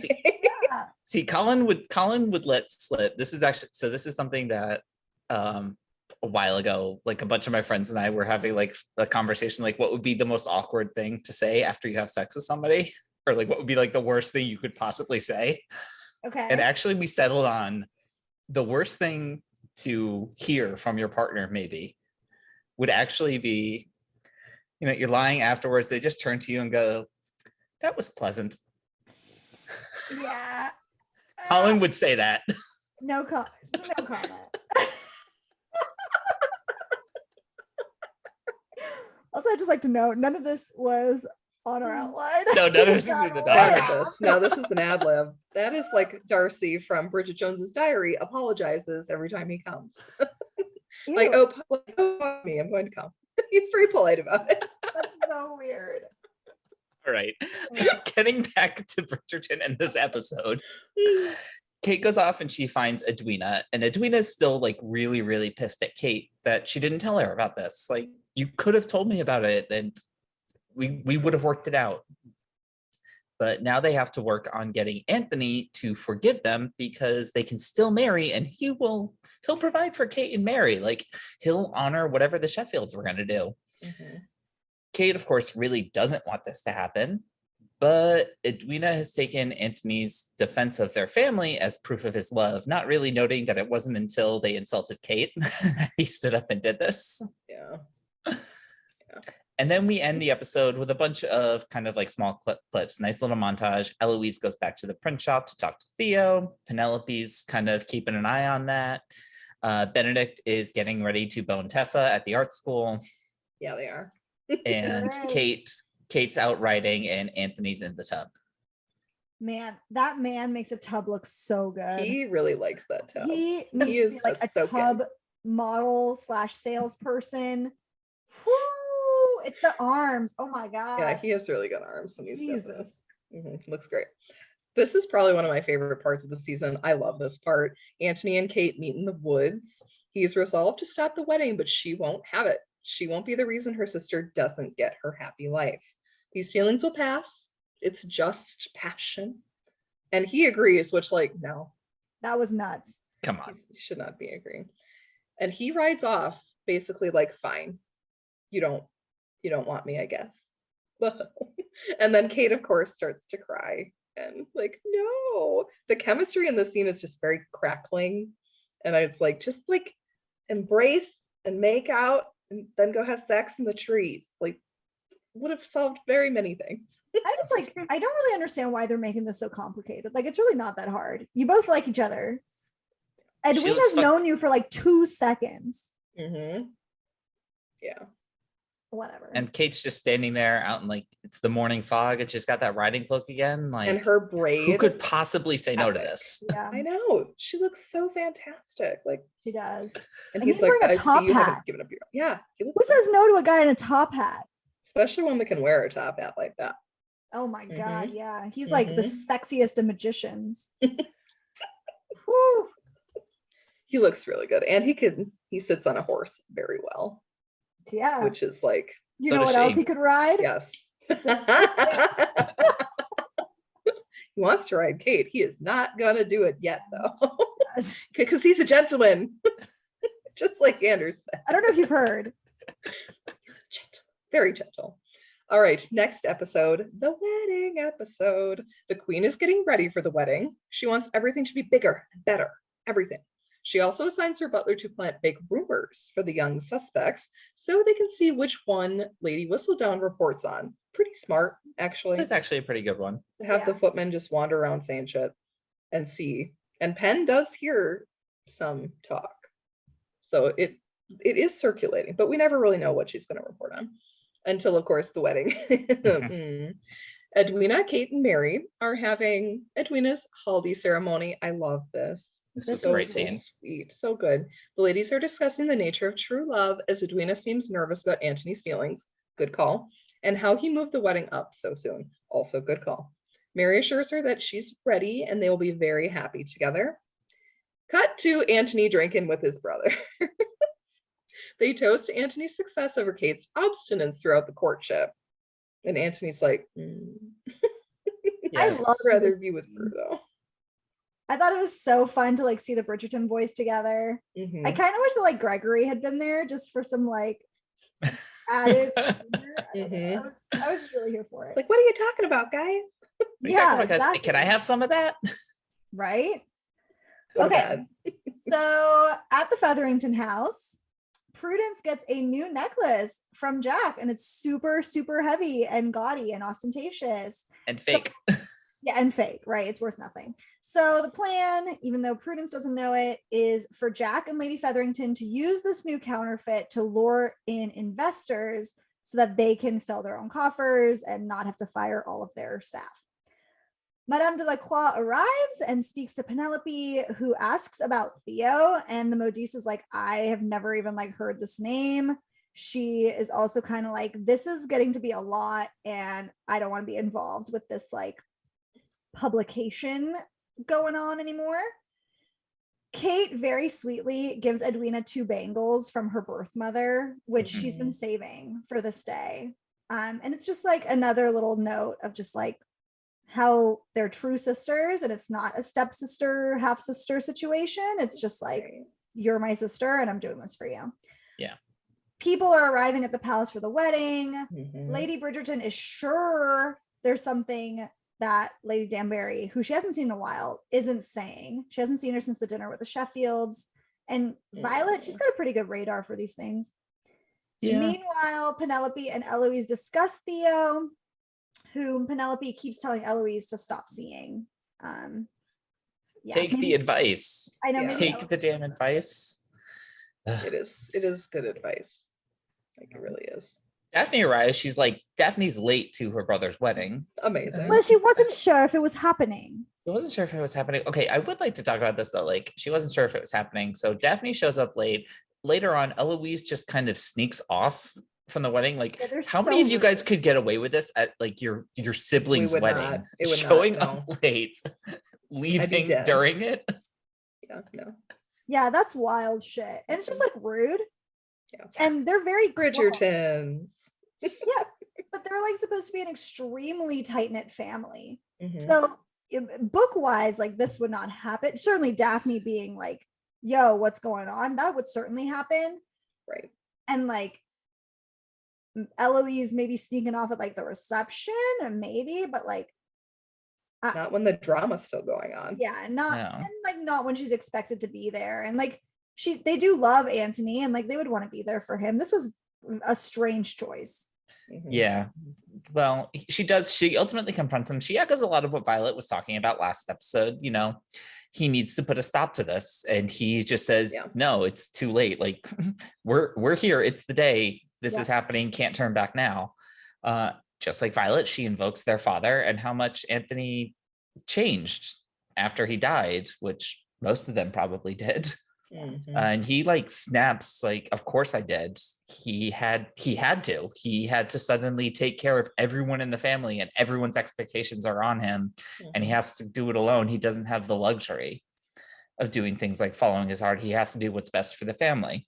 See, Colin would let slip. This is something that a while ago, like a bunch of my friends and I were having like a conversation, like what would be the most awkward thing to say after you have sex with somebody, or like what would be like the worst thing you could possibly say. Okay. And actually we settled on the worst thing to hear from your partner maybe would actually be, you know, you're lying afterwards, they just turn to you and go, that was pleasant. Yeah. Colin would say that. No comment. Also, I'd just like to note, none of this was on our outline. No, none of this is in the doc. No, this is an ad lib. That is like Darcy from Bridget Jones's Diary apologizes every time he comes. like, oh, me, I'm going to come. He's very polite about it. That's so weird. All right. Getting back to Bridgerton and this episode. Kate goes off and she finds Edwina, and Edwina is still like really, really pissed at Kate that she didn't tell her about this. Like, you could have told me about it and we would have worked it out. But now they have to work on getting Anthony to forgive them because they can still marry, and he'll provide for Kate and Mary. Like, he'll honor whatever the Sheffields were going to do. Mm-hmm. Kate, of course, really doesn't want this to happen. But Edwina has taken Antony's defense of their family as proof of his love, not really noting that it wasn't until they insulted Kate that he stood up and did this. Yeah. And then we end the episode with a bunch of kind of like small clips, nice little montage. Eloise goes back to the print shop to talk to Theo. Penelope's kind of keeping an eye on that. Benedict is getting ready to bone Tessa at the art school. Yeah, they are. And Kate's out riding and Anthony's in the tub. Man, that man makes a tub look so good. He really likes that tub. He needs to be like a tub model / salesperson. Woo! It's the arms. Oh my god. Yeah, he has really good arms. And Jesus. Looks great. This is probably one of my favorite parts of the season. I love this part. Anthony and Kate meet in the woods. He's resolved to stop the wedding, but she won't have it. She won't be the reason her sister doesn't get her happy life. These feelings will pass. It's just passion. And he agrees, which, like, no. That was nuts. Come on. He should not be agreeing. And he rides off, basically like, fine. You don't want me, I guess. And then Kate, of course, starts to cry. And like, no. The chemistry in this scene is just very crackling. And it's like, just like embrace and make out and then go have sex in the trees. Like, would have solved very many things. I don't really understand why they're making this so complicated. Like, it's really not that hard. You both like each other. Edwina's known you for like 2 seconds. Mm-hmm. Yeah. Whatever. And Kate's just standing there out in like, it's the morning fog. It's just got that riding cloak again. Like, and her braid. Who could possibly say no to this? Yeah. I know. She looks so fantastic. Like, she does. And he's like, wearing a top hat. Given up your... Yeah. Who says no to a guy in a top hat? Especially one that can wear a top hat like that. Oh my god, yeah. He's like the sexiest of magicians. Woo. He looks really good. And he sits on a horse very well. Yeah. Which is like, you know what else he could ride? Yes. He wants to ride Kate. He is not gonna do it yet though. Because he's a gentleman. Just like Anders said. I don't know if you've heard. He's gentle, very gentle. All right, next episode, the wedding episode. The queen is getting ready for the wedding. She wants everything to be bigger and better, everything. She also assigns her butler to plant big rumors for the young suspects so they can see which one Lady Whistledown reports on. Pretty smart, actually. This is actually a pretty good one. To have the footmen just wander around saying shit and see. And Penn does hear some talk. So it is circulating, but we never really know what she's going to report on until, of course, the wedding. Edwina, Kate, and Mary are having Edwina's haldi ceremony. I love this. This is a great scene. Sweet, so good. The ladies are discussing the nature of true love as Edwina seems nervous about Antony's feelings. Good call. And how he moved the wedding up so soon. Also good call. Mary assures her that she's ready and they will be very happy together. Cut to Antony drinking with his brother. They toast Antony's success over Kate's obstinance throughout the courtship. And Antony's like, Yes. I'd rather be with her though. I thought it was so fun to like see the Bridgerton boys together. I kind of wish that like Gregory had been there just for some like added. I was just really here for it. Like, what are you talking about, guys? Yeah, exactly. Can I have some of that? Right? So okay. So at the Featherington house, Prudence gets a new necklace from Jack, and it's super, super heavy and gaudy and ostentatious. And fake. Yeah, and fake, right? It's worth nothing. So the plan, even though Prudence doesn't know it, is for Jack and Lady Featherington to use this new counterfeit to lure in investors so that they can fill their own coffers and not have to fire all of their staff. Madame de la Croix arrives and speaks to Penelope, who asks about Theo, and the modiste is like, I have never even like heard this name. She is also kind of like, this is getting to be a lot and I don't want to be involved with this like publication going on anymore. Kate very sweetly gives Edwina 2 bangles from her birth mother, which she's been saving for this day. And it's just like another little note of just like how they're true sisters, and it's not a stepsister, half sister situation. It's just like, you're my sister and I'm doing this for you. Yeah. People are arriving at the palace for the wedding. Lady Bridgerton is sure there's something that Lady Danbury, who she hasn't seen in a while, isn't saying. She hasn't seen her since the dinner with the Sheffields. And Violet, she's got a pretty good radar for these things. Yeah. Meanwhile, Penelope and Eloise discuss Theo, whom Penelope keeps telling Eloise to stop seeing. Take the advice. I know. Take the damn advice. It is good advice. Like, it really is. Daphne arrives. She's like, Daphne's late to her brother's wedding. Amazing. Well, she wasn't sure if it was happening. She wasn't sure if it was happening. Okay, I would like to talk about this though. Like, she wasn't sure if it was happening. So Daphne shows up late. Later on, Eloise just kind of sneaks off from the wedding. Like, how many of you guys could get away with this at like your siblings' wedding? Showing up late, leaving during it. Yeah, no. Yeah, that's wild shit. And it's just like rude. Yeah. And they're very Bridgertons. Yeah, but they're like supposed to be an extremely tight-knit family. Mm-hmm. So book-wise, like this would not happen. Certainly Daphne being like, yo, what's going on? That would certainly happen. Right. And like Eloise maybe sneaking off at like the reception, and maybe, but like not when the drama's still going on. Yeah, and like not when she's expected to be there. And like they do love Anthony, and like they would want to be there for him. This was a strange choice. Mm-hmm. Yeah. Well, she ultimately confronts him. She echoes a lot of what Violet was talking about last episode. You know, he needs to put a stop to this. And he just says, no, it's too late. Like, we're here. It's the day. This is happening. Can't turn back now. Just like Violet, she invokes their father and how much Anthony changed after he died, which most of them probably did. Mm-hmm. And he like snaps, like, of course I did. He had to suddenly take care of everyone in the family, and everyone's expectations are on him. Mm-hmm. And he has to do it alone. He doesn't have the luxury of doing things like following his heart. He has to do what's best for the family,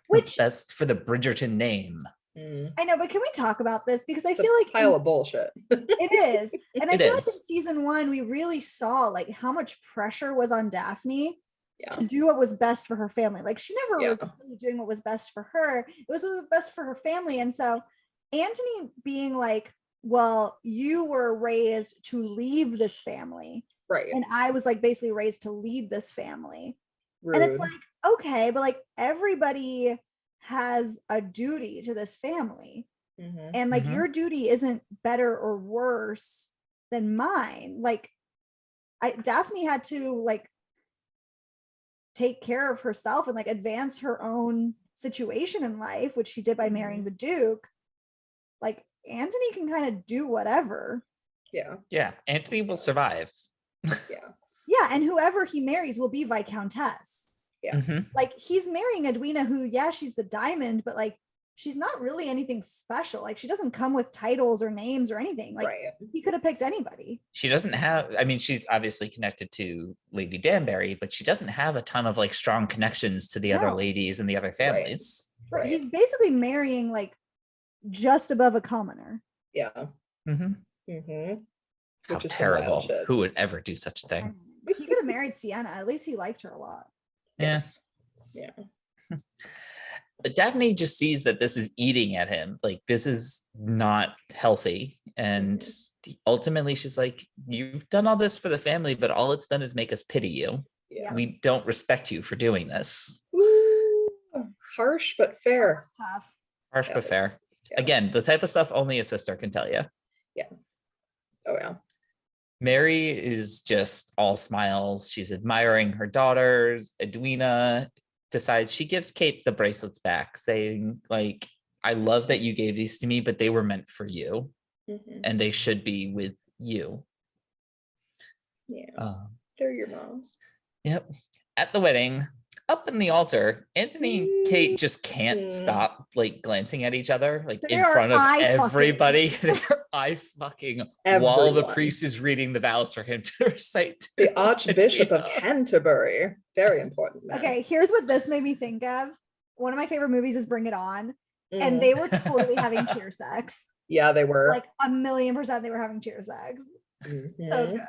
what's best for the Bridgerton name. I know, but can we talk about this? Because I feel like pile of bullshit. It is. And I feel like in season 1, we really saw like how much pressure was on Daphne to do what was best for her family. Like she never was really doing what was best for her. It was what was best for her family. And so Anthony being like, well, you were raised to leave this family. Right. And I was like basically raised to lead this family. Rude. And it's like, okay, but like everybody has a duty to this family. Mm-hmm. And like your duty isn't better or worse than mine. Like Daphne had to like take care of herself and like advance her own situation in life, which she did by marrying the Duke. Like Anthony can kind of do whatever. Yeah, Anthony will survive. Yeah, and whoever he marries will be Viscountess. Like he's marrying Edwina, who she's the diamond, but like she's not really anything special. Like she doesn't come with titles or names or anything. Like he could have picked anybody. She doesn't have, I mean, she's obviously connected to Lady Danbury, but she doesn't have a ton of like strong connections to the other ladies and the other families. Right. He's basically marrying like just above a commoner. Yeah. How terrible. Who would ever do such a thing? He could have married Sienna. At least he liked her a lot. Yeah. But Daphne just sees that this is eating at him. Like, this is not healthy. And ultimately she's like, you've done all this for the family, but all it's done is make us pity you. We don't respect you for doing this. Ooh, harsh but fair. That's tough. Harsh but fair. Again, the type of stuff only a sister can tell you. Yeah. Oh yeah. Mary is just all smiles. She's admiring her daughters. Edwina decides she gives Kate the bracelets back, saying like, I love that you gave these to me, but they were meant for you and they should be with you. They're your moms. Yep. At the wedding, up in the altar, Anthony and Kate just can't stop like glancing at each other, like in front of everybody. Eye fucking while the priest is reading the vows for him to recite. The Archbishop of Canterbury. Very important. Man. Okay, here's what this made me think of. One of my favorite movies is Bring It On. And they were totally having cheer sex. Yeah, they were. Like 1,000,000% they were having cheer sex. So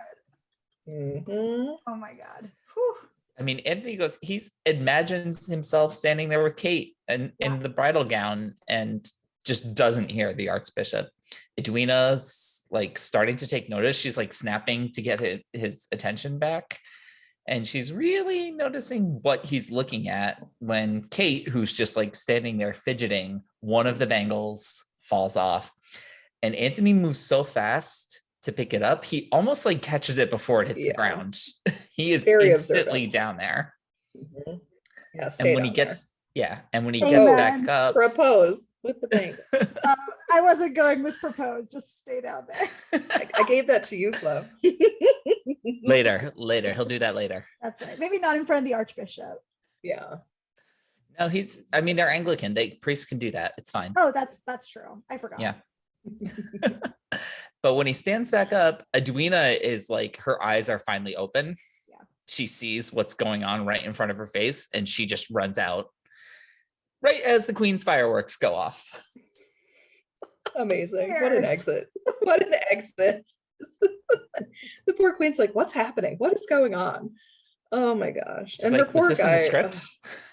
good. Oh my God. Whew. I mean, Anthony goes, he imagines himself standing there with Kate and in the bridal gown and just doesn't hear the Archbishop. Edwina's like starting to take notice. She's like snapping to get his attention back. And she's really noticing what he's looking at when Kate, who's just like standing there fidgeting, one of the bangles falls off. And Anthony moves so fast to pick it up, he almost like catches it before it hits the ground. He is very instantly observant. Down there. Mm-hmm. Yeah, and when he gets back up, propose with the bangle. I wasn't going with propose, just stay down there. I gave that to you, Flo. later he'll do that later. That's right. Maybe not in front of the Archbishop. Yeah. No, they're Anglican. Priests can do that. It's fine. Oh, that's true. I forgot. Yeah. But when he stands back up, Edwina is like, her eyes are finally open. Yeah. She sees what's going on right in front of her face, and she just runs out right as the Queen's fireworks go off. Amazing. What an exit. What an exit. The poor Queen's like, what's happening? What is going on? Oh my gosh. She's and like, her poor was this guy, in the script?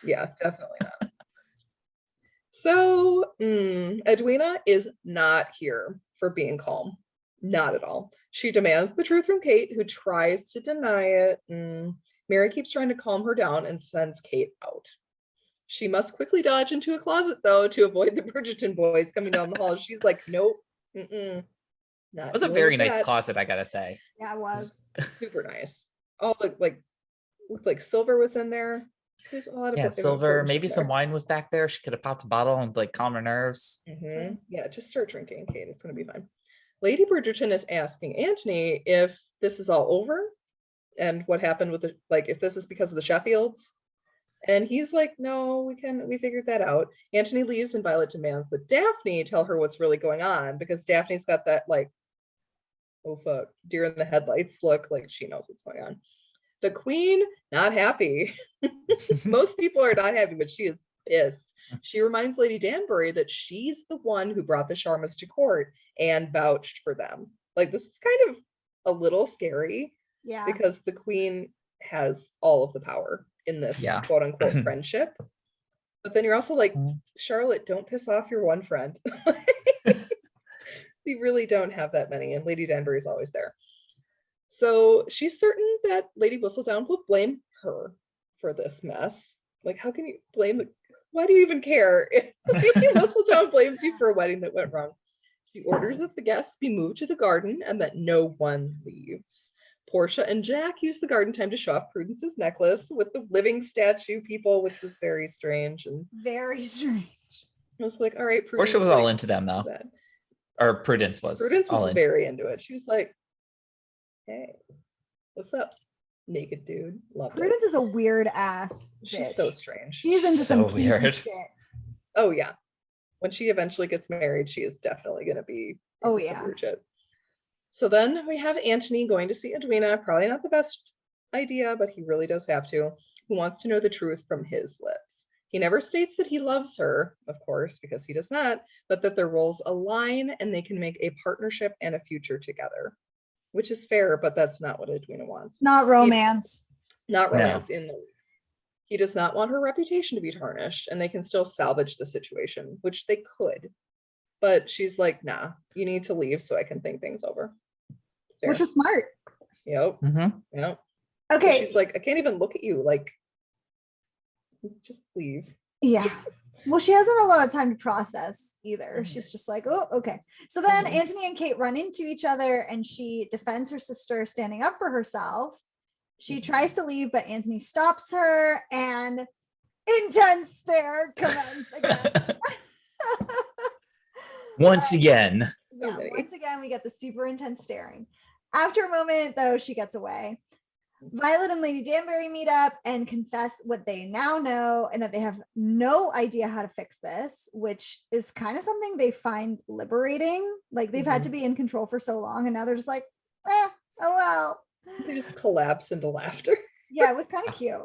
Yeah, definitely not. So Edwina is not here for being calm. Not at all. She demands the truth from Kate, who tries to deny it. Mary keeps trying to calm her down and sends Kate out. She must quickly dodge into a closet, though, to avoid the Bridgerton boys coming down the hall. She's like, nope. It was a very nice closet, I gotta say. Yeah, it was. Super nice. All the looked like silver was in there. There's a lot of silver. Maybe some wine was back there. She could have popped a bottle and like calm her nerves. Mm-hmm. Yeah, just start drinking, Kate. It's gonna be fine. Lady Bridgerton is asking Anthony if this is all over and what happened with if this is because of the Sheffields. And he's like, no, we figured that out. Anthony leaves and Violet demands that Daphne tell her what's really going on, because Daphne's got that oh fuck, deer in the headlights look, like she knows what's going on. The Queen, not happy. Most people are not happy, but she is pissed. She reminds Lady Danbury that she's the one who brought the Sharmas to court and vouched for them. This is kind of a little scary. Yeah. Because the Queen has all of the power in this quote unquote friendship. But then you're also like, Charlotte, don't piss off your one friend. You really don't have that many, and Lady Danbury is always there. So she's certain that Lady Whistledown will blame her for this mess. How can you blame why do you even care if Lady Whistledown blames you for a wedding that went wrong? She orders that the guests be moved to the garden and that no one leaves. Portia and Jack use the garden time to show off Prudence's necklace with the living statue people, which was very strange. Very strange. I was like, all right, Prudence. Portia was all into them, though. Or Prudence was. Prudence was very into it. She was like, hey, what's up, naked dude? Love Prudence is a weird ass bitch. She's so strange. She's into so some weird shit. Oh, yeah. When she eventually gets married, she is definitely going to be weird shit. So then we have Anthony going to see Edwina. Probably not the best idea, but he really does have to. Who wants to know the truth from his lips. He never states that he loves her, of course, because he does not, but that their roles align and they can make a partnership and a future together, which is fair, but that's not what Edwina wants. Not romance. Not romance in the least. He does not want her reputation to be tarnished, and they can still salvage the situation, which they could. But she's like, nah, you need to leave so I can think things over. Fair. Which was smart. Yep. Mm-hmm. Yep. Okay. So she's like, I can't even look at you. Just leave. Yeah. Well, she hasn't a lot of time to process either. She's just like, oh, okay. So then Anthony and Kate run into each other and she defends her sister standing up for herself. She tries to leave, but Anthony stops her and intense stare commences again. Once again. Yeah, once again, we get the super intense staring. After a moment, though, she gets away. Violet and Lady Danbury meet up and confess what they now know and that they have no idea how to fix this, which is kind of something they find liberating. They've had to be in control for so long and now they're just like, oh well. They just collapse into laughter. Yeah, it was kind of cute.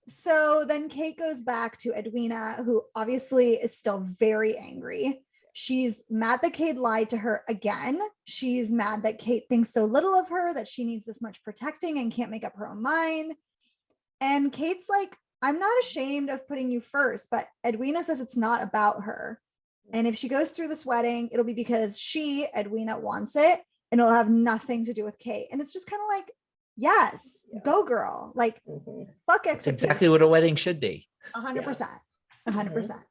So then Kate goes back to Edwina, who obviously is still very angry. She's mad that Kate lied to her again. She's mad that Kate thinks so little of her, that she needs this much protecting and can't make up her own mind. And Kate's like, I'm not ashamed of putting you first, but Edwina says it's not about her. And if she goes through this wedding, it'll be because she, Edwina, wants it, and it'll have nothing to do with Kate. And it's just kind of like, yes, go girl. Like, fuck It's expectations. exactly what a wedding should be. 100%. 100%.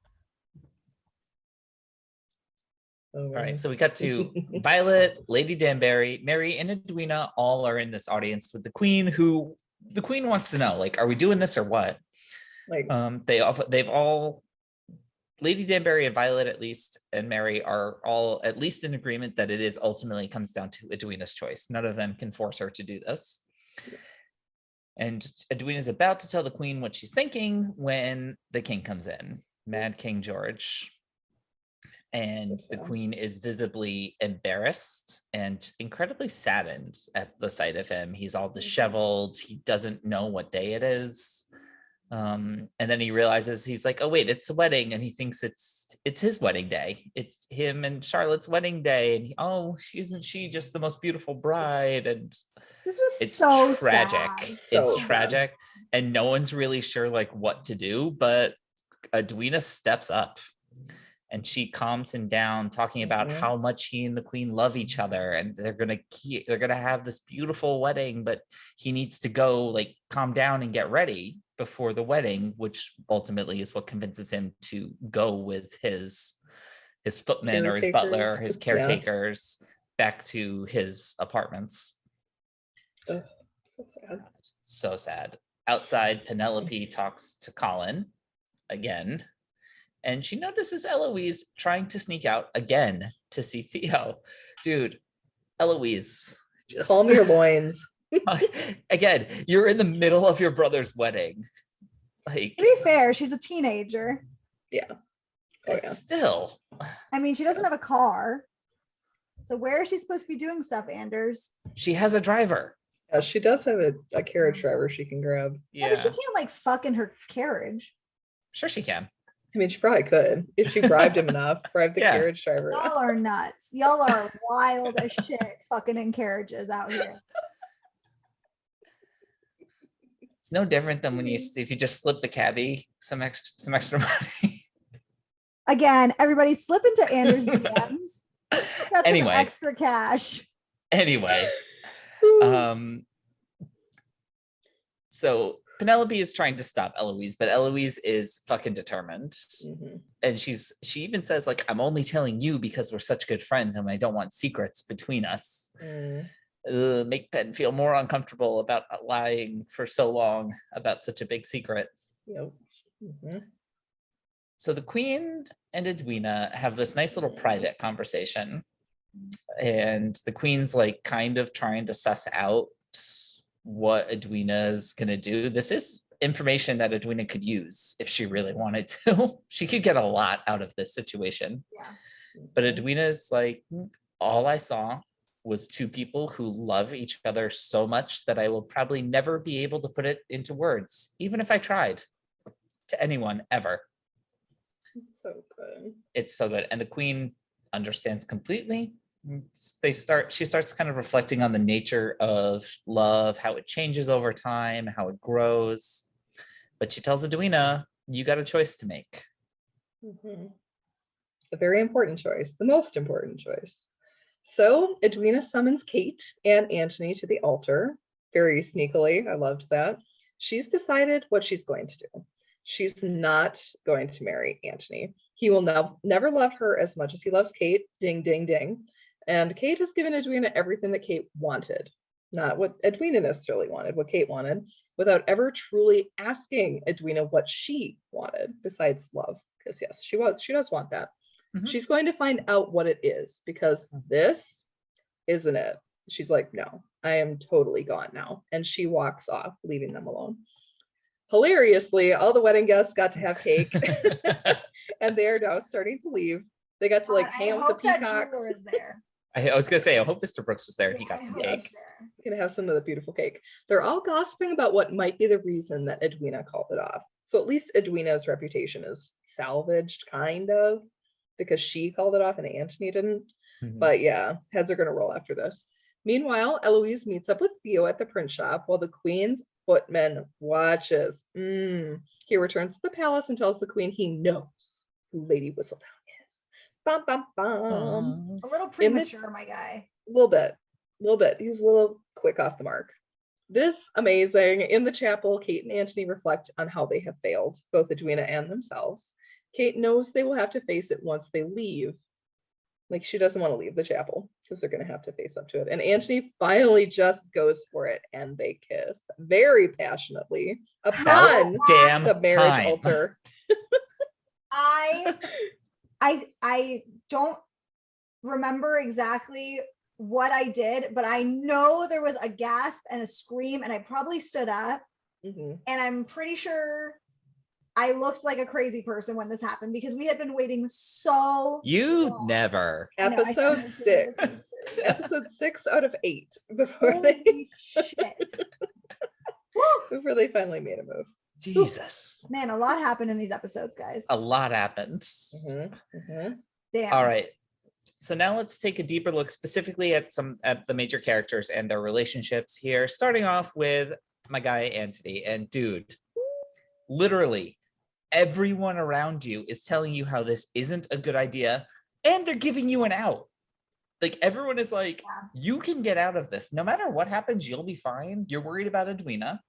All right, so we got to Violet, Lady Danbury, Mary, and Edwina all are in this audience with the Queen, who the Queen wants to know, like, are we doing this or what? Like, they've all, Lady Danbury and Violet at least, and Mary are all at least in agreement that it is ultimately comes down to Edwina's choice. None of them can force her to do this. And Edwina's about to tell the Queen what she's thinking when the King comes in, Mad King George. And the Queen is visibly embarrassed and incredibly saddened at the sight of him. He's all disheveled. He doesn't know what day it is. And then he realizes, he's like, oh wait, it's a wedding, and he thinks it's his wedding day. It's him and Charlotte's wedding day, and isn't she just the most beautiful bride? And this was it's so tragic. sad. It's tragic, and no one's really sure like what to do. But Edwina steps up, and she calms him down, talking about how much he and the Queen love each other, and they're gonna have this beautiful wedding, but he needs to go like calm down and get ready before the wedding, which ultimately is what convinces him to go with his footman or his butler, or his caretakers back to his apartments. So sad. So sad. Outside, Penelope talks to Colin again, and she notices Eloise trying to sneak out again to see Theo. Dude, Eloise, just calm your loins. Again, you're in the middle of your brother's wedding. Like, to be fair, she's a teenager. Yeah. Still. I mean, she doesn't have a car. So where is she supposed to be doing stuff, Anders? She has a driver. Yeah, she does have a carriage driver she can grab. Yeah, but she can't like fuck in her carriage. Sure she can. I mean, she probably could if she bribed him enough. Bribe the carriage driver. Y'all are nuts. Y'all are wild as shit fucking in carriages out here. It's no different than when if you just slip the cabbie some extra money. Again, everybody slip into Anders' DMs. That's anyway, some extra cash. Anyway, so Penelope is trying to stop Eloise, but Eloise is fucking determined. And she even says, like, I'm only telling you because we're such good friends and I don't want secrets between us. Make Penn feel more uncomfortable about lying for so long about such a big secret. So the Queen and Edwina have this nice little private conversation, and the Queen's like kind of trying to suss out what Edwina's gonna do. This is information that Edwina could use if she really wanted to. She could get a lot out of this situation. But Edwina's like, all I saw was two people who love each other so much that I will probably never be able to put it into words, even if I tried, to anyone ever. It's so good. It's so good. And the Queen understands completely. She starts kind of reflecting on the nature of love, how it changes over time, how it grows. But she tells Edwina, you got a choice to make. A very important choice, the most important choice. So Edwina summons Kate and Antony to the altar, very sneakily. I loved that. She's decided what she's going to do. She's not going to marry Antony. He will never love her as much as he loves Kate. Ding, ding, ding. And Kate has given Edwina everything that Kate wanted, not what Edwina necessarily wanted, what Kate wanted, without ever truly asking Edwina what she wanted besides love. Because yes, she does want that. She's going to find out what it is, because this isn't it. She's like, no, I am totally gone now. And she walks off, leaving them alone. Hilariously, all the wedding guests got to have cake and they're now starting to leave. They got to like hang out with the peacocks. Is there. I was gonna say, I hope Mr. Brooks was there and he got some cake. Gonna have some of the beautiful cake. They're all gossiping about what might be the reason that Edwina called it off. So at least Edwina's reputation is salvaged, kind of, because she called it off and Antony didn't. But yeah, heads are gonna roll after this. Meanwhile, Eloise meets up with Theo at the print shop while the Queen's footman watches. He returns to the palace and tells the Queen he knows who Lady Whistledown is, Bum, bum, bum. A little premature, my guy. A little bit. He's a little quick off the mark. This amazing. In the chapel, Kate and Antony reflect on how they have failed, both Edwina and themselves. Kate knows they will have to face it once they leave. Like, she doesn't want to leave the chapel because they're going to have to face up to it. And Antony finally just goes for it, and they kiss very passionately upon the marriage altar. I don't remember exactly what I did, but I know there was a gasp and a scream, and I probably stood up. And I'm pretty sure I looked like a crazy person when this happened because we had been waiting so long. Never. Episode 6. Episode 6 out of 8 before before they finally made a move. Jesus. Man, a lot happened in these episodes, guys. A lot happened. Damn. All right. So now let's take a deeper look specifically at the major characters and their relationships here, starting off with my guy Antony. And dude, literally everyone around you is telling you how this isn't a good idea, and they're giving you an out. Like, everyone is like, you can get out of this. No matter what happens, you'll be fine. You're worried about Edwina,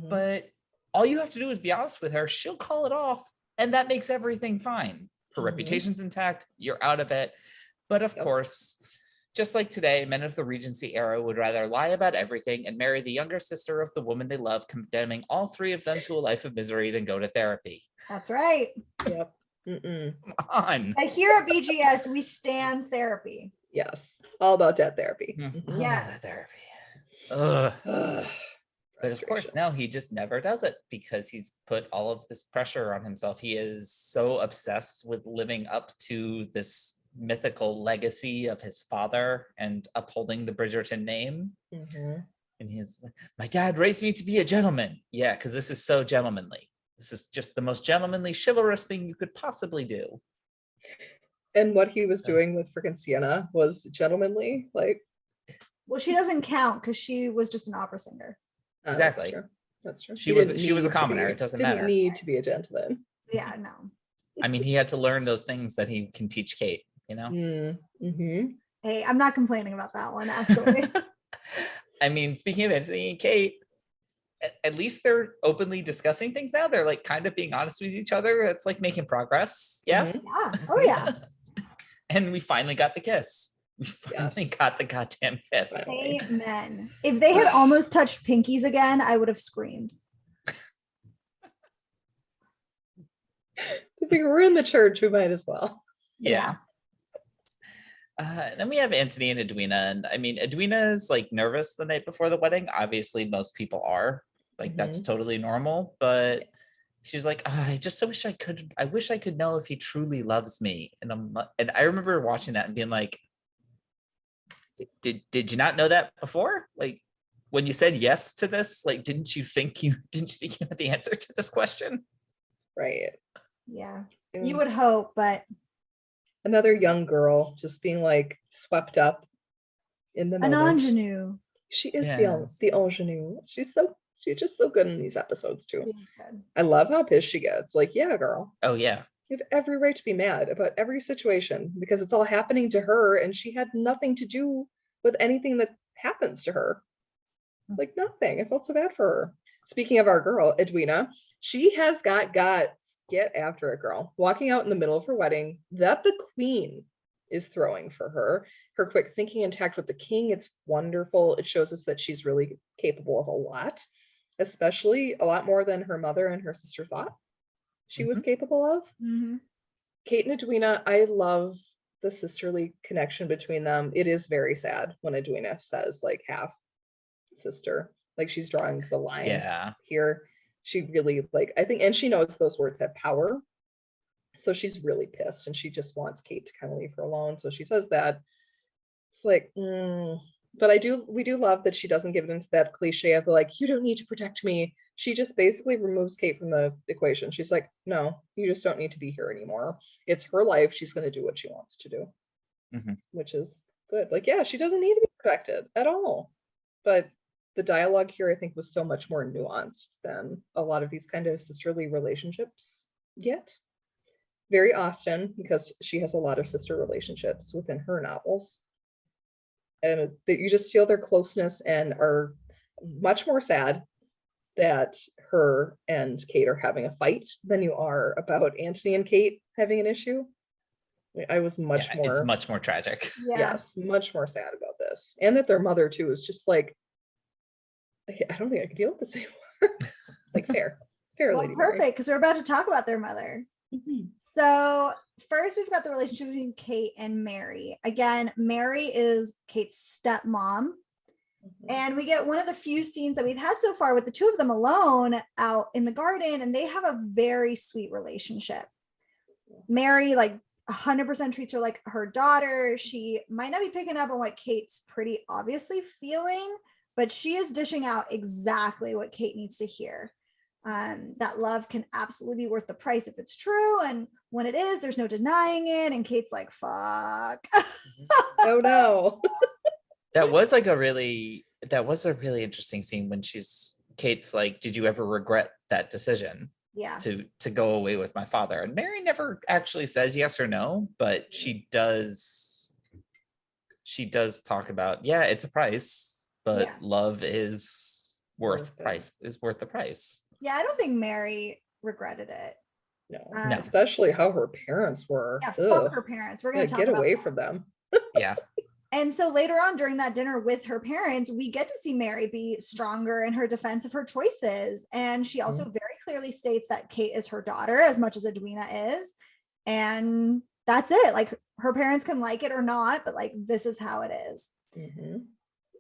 but all you have to do is be honest with her. She'll call it off, and that makes everything fine. Her reputation's intact. You're out of it. But of course, just like today, men of the Regency era would rather lie about everything and marry the younger sister of the woman they love, condemning all three of them to a life of misery than go to therapy. That's right. Yep. Come on. But here at BGS, we stand therapy. Yes. All about debt therapy. Yes. Therapy. Ugh. But of course, now he just never does it because he's put all of this pressure on himself. He is so obsessed with living up to this mythical legacy of his father and upholding the Bridgerton name. And he's like, my dad raised me to be a gentleman. Yeah, because this is so gentlemanly. This is just the most gentlemanly, chivalrous thing you could possibly do. And what he was doing with freaking Sienna was gentlemanly. Like, well, she doesn't count because she was just an opera singer. Exactly. That's true. She was a commoner. It doesn't matter. Didn't need to be a gentleman. Yeah, no. I mean, he had to learn those things that he can teach Kate, you know? Hey, I'm not complaining about that one, actually. I mean, speaking of Anthony and Kate, at least they're openly discussing things now. They're like kind of being honest with each other. It's like making progress. Yeah. Yeah. Oh, yeah. And we finally got the kiss. We finally got the goddamn kiss. Amen. If they had almost touched pinkies again, I would have screamed. If we were in the church, we might as well. Yeah. Then we have Antony and Edwina. And I mean, Edwina is like nervous the night before the wedding. Obviously, most people are. Like, that's totally normal. But she's like, I wish I could know if he truly loves me. And I remember watching that and being like, did you not know that before? Like, when you said yes to this, like, didn't you think you had the answer to this question? Right. Yeah. You would hope, but another young girl just being like swept up in the moment. An ingenue. She is the ingenue. She's just so good in these episodes too. Good. I love how pissed she gets. Like, yeah, girl. Oh yeah. You have every right to be mad about every situation because it's all happening to her and she had nothing to do with anything that happens to her. Like, nothing. I felt so bad for her. Speaking of our girl, Edwina, she has got guts. Get after it, girl. Walking out in the middle of her wedding that the queen is throwing for her. Her quick thinking and tact with the king, it's wonderful. It shows us that she's really capable of a lot, especially a lot more than her mother and her sister thought she was capable of. Kate and Edwina, I love the sisterly connection between them. It is very sad when Edwina says like half sister, like she's drawing the line here. She really I think, and she knows those words have power. So she's really pissed and she just wants Kate to kind of leave her alone. So she says that. It's like, but we do love that she doesn't give it into that cliche of like, you don't need to protect me. She just basically removes Kate from the equation. She's like, no, you just don't need to be here anymore. It's her life. She's going to do what she wants to do, which is good. Like, yeah, she doesn't need to be protected at all. But the dialogue here, I think, was so much more nuanced than a lot of these kind of sisterly relationships get. very Austen, because she has a lot of sister relationships within her novels. And that you just feel their closeness and are much more sad that her and Kate are having a fight than you are about Anthony and Kate having an issue. I was much more. It's much more tragic. Yeah. Yes, much more sad about this. And that their mother too is just like, I don't think I could deal with this anymore. Like fair Well, Lady Mary. perfect, because we're about to talk about their mother. Mhm. So first we've got the relationship between Kate and Mary. Again, Mary is Kate's stepmom. And we get one of the few scenes that we've had so far with the two of them alone out in the garden, and they have a very sweet relationship. Mary, like 100% treats her like her daughter. She might not be picking up on what Kate's pretty obviously feeling, but she is dishing out exactly what Kate needs to hear. That love can absolutely be worth the price if it's true. And when it is, there's no denying it. And Kate's like, fuck. Oh no. That was a really interesting scene when Kate's like, did you ever regret that decision? Yeah. To go away with my father? And Mary never actually says yes or no, but she does talk about, yeah, it's a price, but love is worth the price. Yeah, I don't think Mary regretted it. No, No. Especially how her parents were. Yeah, Ugh. fuck her parents. We're gonna talk get about away that. from them. Yeah. And so later on during that dinner with her parents, we get to see Mary be stronger in her defense of her choices. And she also very clearly states that Kate is her daughter as much as Edwina is. And that's it. Like her parents can like it or not, but like this is how it is. Mm-hmm.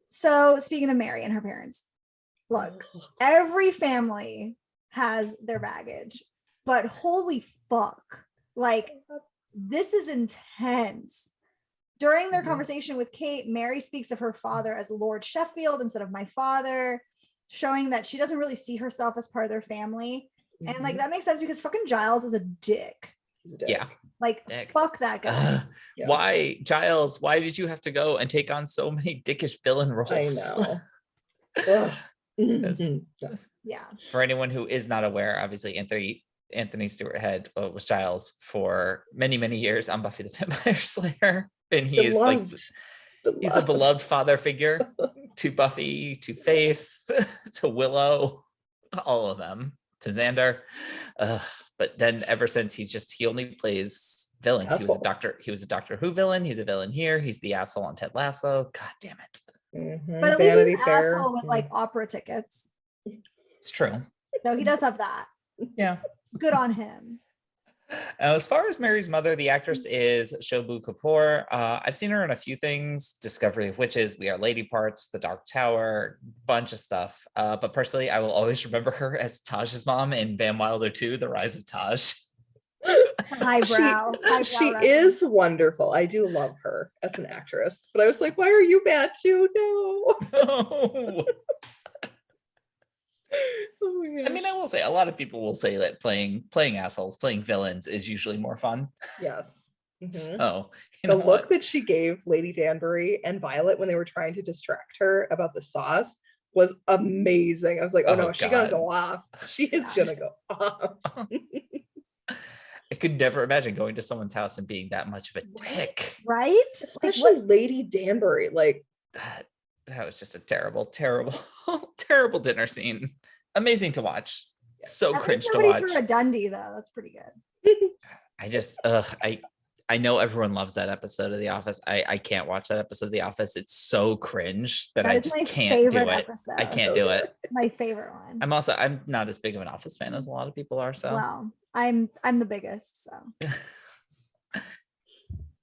So speaking of Mary and her parents, look, every family has their baggage, but holy fuck, like this is intense. During their conversation with Kate, Mary speaks of her father as Lord Sheffield instead of my father, showing that she doesn't really see herself as part of their family. And like that makes sense because fucking Giles is a dick. Yeah. Like fuck that guy. Why, Giles, why did you have to go and take on so many dickish villain roles? I know. Yeah. For anyone who is not aware, obviously Anthony Stewart Head was Giles for many, many years on Buffy the Vampire Slayer. And he is like, he's a beloved father figure to Buffy, to Faith, to Willow, all of them, to Xander. But then ever since he only plays villains. He was a Doctor Who villain. He's a villain here. He's the asshole on Ted Lasso. God damn it. But at least he's an asshole with like opera tickets. It's true. No, he does have that. Yeah. Good on him. As far as Mary's mother, the actress is Shobu Kapoor. I've seen her in a few things: Discovery of Witches, We Are Lady Parts, The Dark Tower, bunch of stuff. But personally, I will always remember her as Taj's mom in Van Wilder 2, The Rise of Taj. Highbrow. She is wonderful. I do love her as an actress. But I was like, why are you bad too? No. No. Oh my gosh. I mean, I will say a lot of people will say that playing assholes, playing villains is usually more fun. Yes. So the look that she gave Lady Danbury and Violet when they were trying to distract her about the sauce was amazing. I was like, oh no, she's gonna go off. She is gonna go off. I could never imagine going to someone's house and being that much of a dick. Right? Especially Lady Danbury. Like that was just a terrible, terrible, terrible dinner scene. Amazing to watch. So cringe to watch. Nobody threw a Dundee though. That's pretty good. I just I know everyone loves that episode of The Office. I can't watch that episode of The Office. It's so cringe that I just can't do it. Episode. I can't do it. My favorite one. I'm not as big of an Office fan as a lot of people are. So well, I'm the biggest. So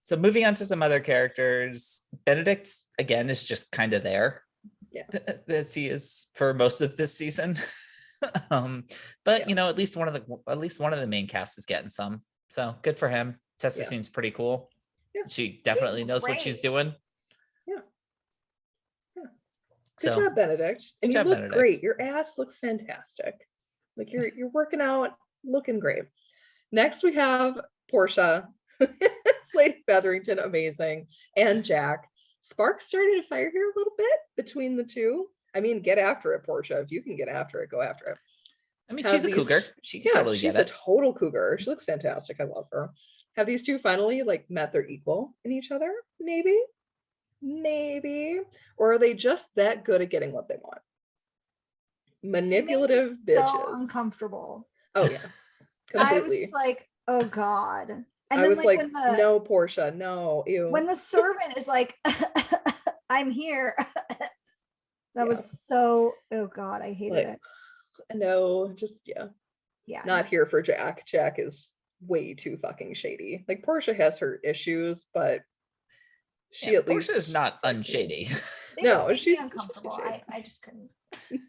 so moving on to some other characters, Benedict again is just kind of there. Yeah, as he is for most of this season. But you know, at least one of the main cast is getting some. So good for him. Tessa seems pretty cool. Yeah. She definitely knows what she's doing. Yeah. Good job, Benedict. And you look great. Your ass looks fantastic. Like you're working out, looking great. Next we have Portia. Slade Featherington, amazing. And Jack. Sparks starting to fire here a little bit between the two. I mean, get after it, Portia. If you can get after it, go after it. I mean, have she's a these- cougar. She can Yeah, totally she's get a it. total cougar. She looks fantastic. I love her. Have these two finally like met their equal in each other? Maybe. Or are they just that good at getting what they want? It made me Manipulative so bitches. uncomfortable. Oh yeah, I was completely. just like, oh God. And I then was like, when the no, Portia, no, ew. when the servant is like, I'm here. That Yeah. was so, oh God, I hated Like, it. no, just yeah, Yeah. not here for Jack. Jack is way too fucking shady. Like Portia has her issues, but she Yeah, at Portia least is not like, unshady. They just No, make me she's uncomfortable. shady. I just couldn't.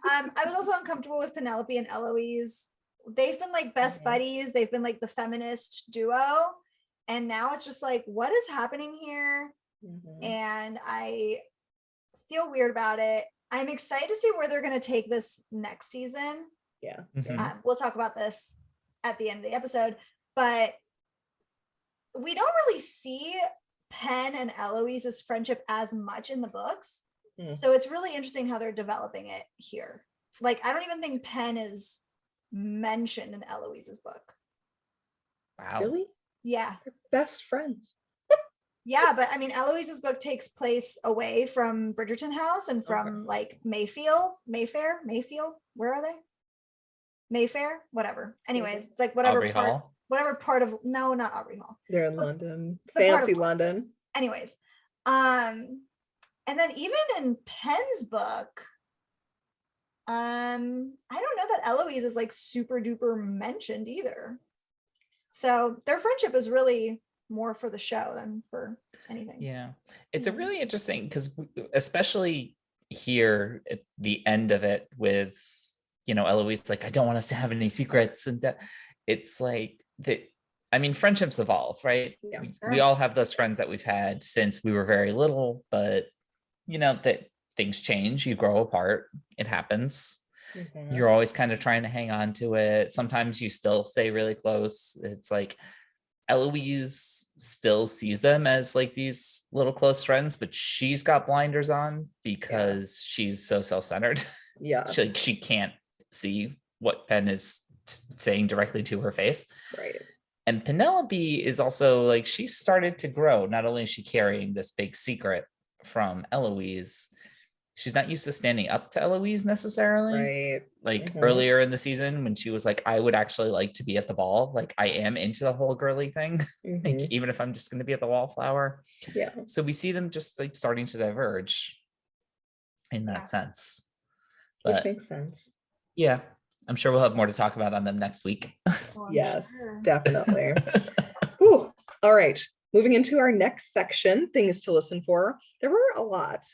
I was also uncomfortable with Penelope and Eloise. They've been like best Mhm. buddies. They've been like the feminist duo. And now it's just like, what is happening here? Mhm. And I feel weird about it. I'm excited to see where they're going to take this next season. Yeah. Mhm. yeah. We'll talk about this at the end of the episode, but we don't really see Penn and Eloise's friendship as much in the books. Mm. So it's really interesting how they're developing it here. Like, I don't even think Penn is mentioned in Eloise's book. Wow. Really? Yeah. They're best friends. Yeah, but I mean, Eloise's book takes place away from Bridgerton House and from like Mayfield, where are they? Mayfair, whatever. Anyways, it's like whatever Aubrey part, Hall. whatever part of, no, not Aubrey Hall. They're in So London. it's the part Fancy of- London. Anyways, and then even in Penn's book, I don't know that Eloise is like super duper mentioned either. So their friendship is really more for the show than for anything. Yeah, it's a Yeah. really interesting because especially here at the end of it with, you know, Eloise like, I don't want us to have any secrets, and that it's like that. I mean, friendships evolve, right? Yeah. We all have those friends that we've had since we were very little, but you know that things change, you grow apart, it happens. Mhm. You're always kind of trying to hang on to it. Sometimes you still stay really close. It's like Eloise still sees them as like these little close friends, but she's got blinders on because she's so self-centered. Yeah. She can't see what Penn is saying directly to her face. Right. And Penelope is also like, she started to grow. Not only is she carrying this big secret from Eloise, she's not used to standing up to Eloise necessarily. Right. Like Mhm. earlier in the season when she was like, I would actually like to be at the ball. Like I am into the whole girly thing. Like Mhm. even if I'm just going to be at the wallflower. Yeah. So we see them just like starting to diverge in that Yeah. sense. Which But makes sense. yeah, I'm sure we'll have more to talk about on them next week. Oh, I'm Yes, sure. definitely. Whew. All right. Moving into our next section, things to listen for. There were a lot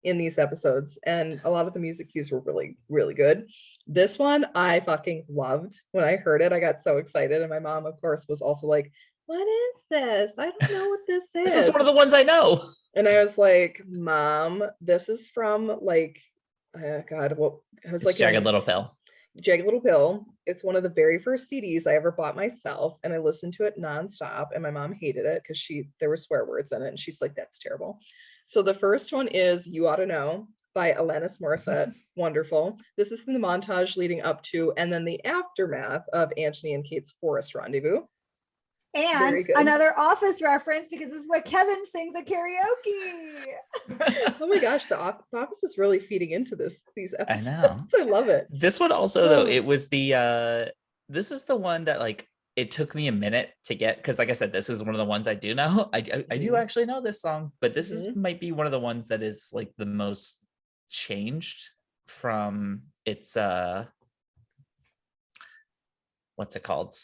in these episodes, and a lot of the music cues were really, really good. This one I fucking loved. When I heard it, I got so excited. And my mom, of course, was also like, what is this? I don't know what this is. This is one of the ones I know. And I was like, Mom, this is from like, God, what I was It's like, Jagged Little Pill. Jagged Little Pill. It's one of the very first CDs I ever bought myself, and I listened to it nonstop. And my mom hated it because there were swear words in it, and she's like, "That's terrible." So the first one is "You Ought to Know" by Alanis Morissette. Wonderful. This is in the montage leading up to, and then the aftermath of Anthony and Kate's Forest Rendezvous. And Very good. another Office reference because this is what Kevin sings at karaoke. Oh my gosh, the Office is really feeding into these episodes. I know. I love it. This one also though, Oh. it was the this is the one that like it took me a minute to get, because like I said, this is one of the ones I do know. I do Mhm. actually know this song, but this is might be one of the ones that is like the most changed from its what's it called?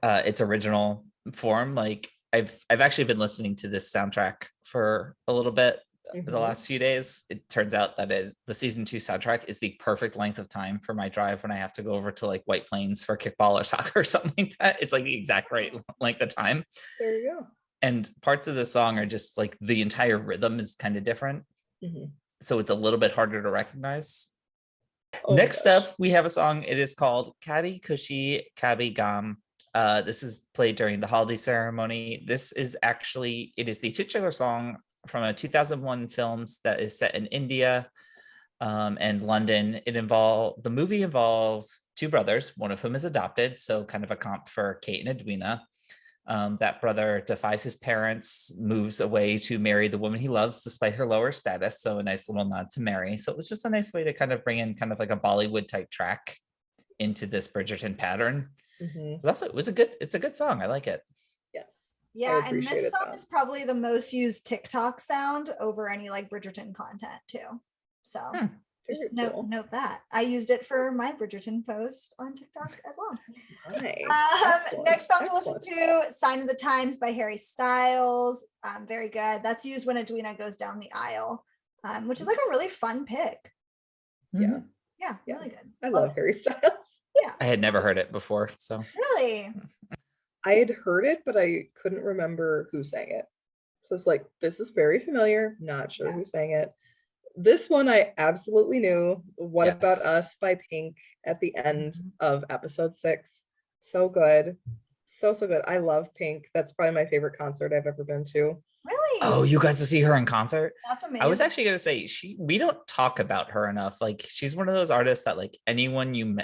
Its original form. Like I've actually been listening to this soundtrack for a little bit the Mhm. last few days. It turns out that is the season 2 soundtrack is the perfect length of time for my drive when I have to go over to like White Plains for kickball or soccer or something like that. It's like the exact right length of time. There you go. And parts of the song are just like the entire rhythm is kind of different. Mhm. So it's a little bit harder to recognize. Oh my Next gosh. up, we have a song. It is called Kabi Kushi Kabi Gam. This is played during the holiday ceremony. This is actually, it is the titular song from a 2001 film that is set in India and London. The movie involves two brothers, one of whom is adopted, so kind of a comp for Kate and Edwina. That brother defies his parents, moves away to marry the woman he loves despite her lower status. So a nice little nod to Mary. So it was just a nice way to kind of bring in kind of like a Bollywood type track into this Bridgerton pattern. But also, it's a good song. I like it. Yes. Yeah, and this song is probably the most used TikTok sound over any like Bridgerton content too. So just note that. I used it for my Bridgerton post on TikTok as well. Nice. Next song to listen to, Sign of the Times by Harry Styles. Very good. That's used when Edwina goes down the aisle, which is like a really fun pick. Yeah. Yeah, really good. I love Harry Styles. Yeah. I had never heard it before, so. Really? I had heard it, but I couldn't remember who sang it. So it's like, this is very familiar, not sure who sang it. This one I absolutely knew. What About Us by Pink at the end of episode 6. So good. So good. I love Pink. That's probably my favorite concert I've ever been to. Really? Oh, you got to see her in concert? That's amazing. I was actually going to say we don't talk about her enough. Like, she's one of those artists that like anyone you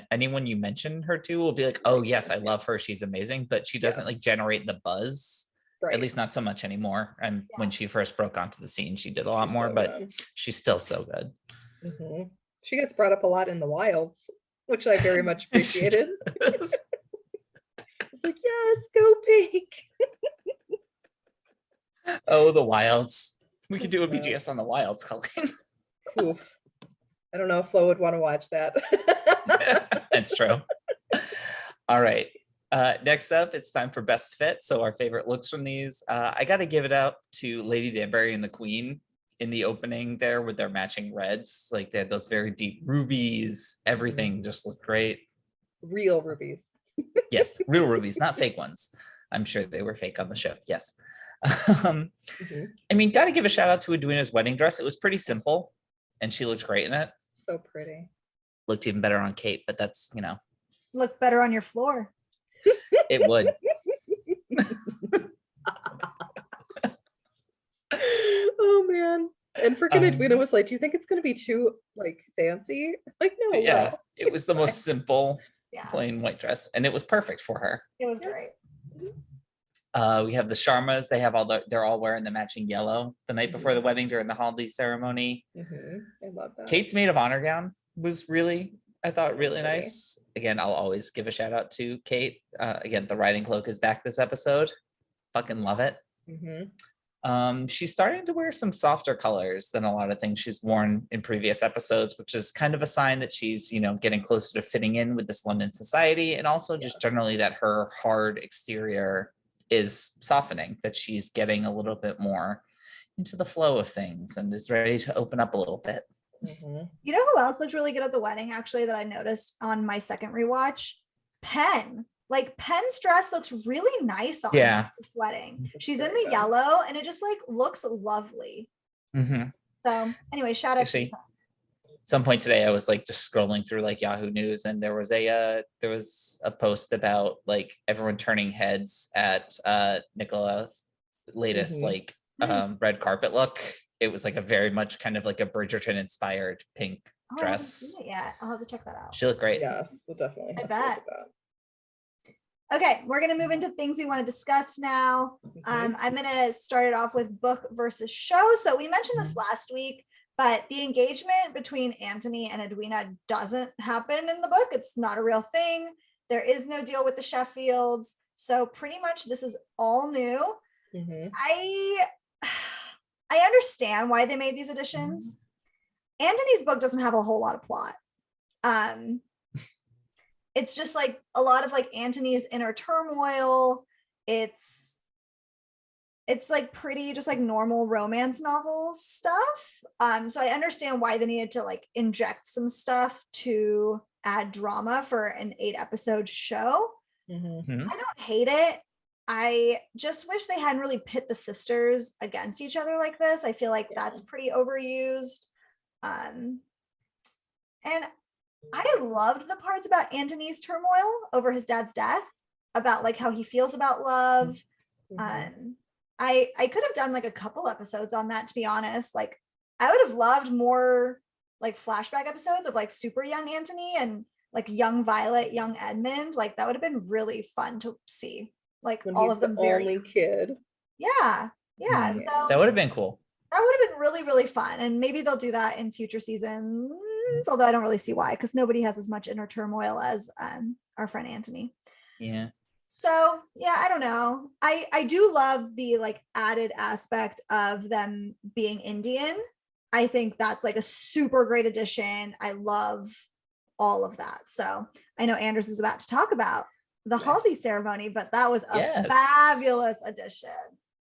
mention her to will be like, oh yes, I love her, she's amazing, but she doesn't like generate the buzz. Right. At least not so much anymore. And when she first broke onto the scene, she did a lot more, but she's still so good. She gets brought up a lot in the Wilds, which I very much appreciated. It's like, yes, go Pink. Oh, the Wilds. We could do a BGS on the Wilds, Colleen. Oof. I don't know if Flo would want to watch that. That's true. All right. Next up, it's time for Best Fit. So our favorite looks from these. I got to give it up to Lady Danbury and the Queen in the opening there with their matching reds. Like, they had those very deep rubies. Everything just looked great. Real rubies. Yes, real rubies, not fake ones. I'm sure they were fake on the show. Yes. I mean, got to give a shout out to Edwina's wedding dress. It was pretty simple and she looked great in it. So pretty. Looked even better on Kate, but that's, Look better on your floor. It would. Oh man. And freaking Edwina was like, do you think it's going to be too like fancy? Like, no. Yeah, it was the most simple plain white dress and it was perfect for her. It was great. We have the Sharmas. They're all wearing the matching yellow the night before the wedding during the holiday ceremony. I love that. Kate's maid of honor gown was I thought really nice. Again, I'll always give a shout out to Kate. Again, the riding cloak is back this episode. Fucking love it. She's starting to wear some softer colors than a lot of things she's worn in previous episodes, which is kind of a sign that she's, getting closer to fitting in with this London society, and also just generally that her hard exterior is softening, that she's getting a little bit more into the flow of things and is ready to open up a little bit. You know who else looked really good at the wedding, actually, that I noticed on my second rewatch? Penn. Like, Penn's dress looks really nice on this wedding. She's in the yellow and it just like looks lovely. So anyway, shout out to Penn. At some point today, I was like just scrolling through like Yahoo News, and there was a post about like everyone turning heads at Nicola's latest red carpet look. It was like a very much kind of like a Bridgerton inspired pink dress. Yeah, I'll have to check that out. She looked great. Yes, we'll definitely have to look at that. Okay, we're going to move into things we want to discuss now. I'm going to start it off with book versus show. So we mentioned this last week, but the engagement between Anthony and Edwina doesn't happen in the book. It's not a real thing. There is no deal with the Sheffields. So pretty much this is all new. I understand why they made these additions. Anthony's book doesn't have a whole lot of plot. It's just like a lot of like Anthony's inner turmoil. It's like pretty just like normal romance novel stuff. So I understand why they needed to like inject some stuff to add drama for an 8-episode show. I don't hate it. I just wish they hadn't really pit the sisters against each other like this. I feel like that's pretty overused. And I loved the parts about Anthony's turmoil over his dad's death, about like how he feels about love. I could have done like a couple episodes on that, to be honest. Like, I would have loved more like flashback episodes of like super young Anthony and like young Violet, young Edmund, like that would have been really fun to see. Like When all he's of them the only kid. yeah. Yeah. Hmm. So That would have been cool. that would have been really, really fun. And maybe they'll do that in future seasons, although I don't really see why, because nobody has as much inner turmoil as our friend Anthony. Yeah. So yeah, I don't know. I do love the like added aspect of them being Indian. I think that's like a super great addition. I love all of that. So I know Anders is about to talk about the haldi ceremony, but that was a fabulous addition.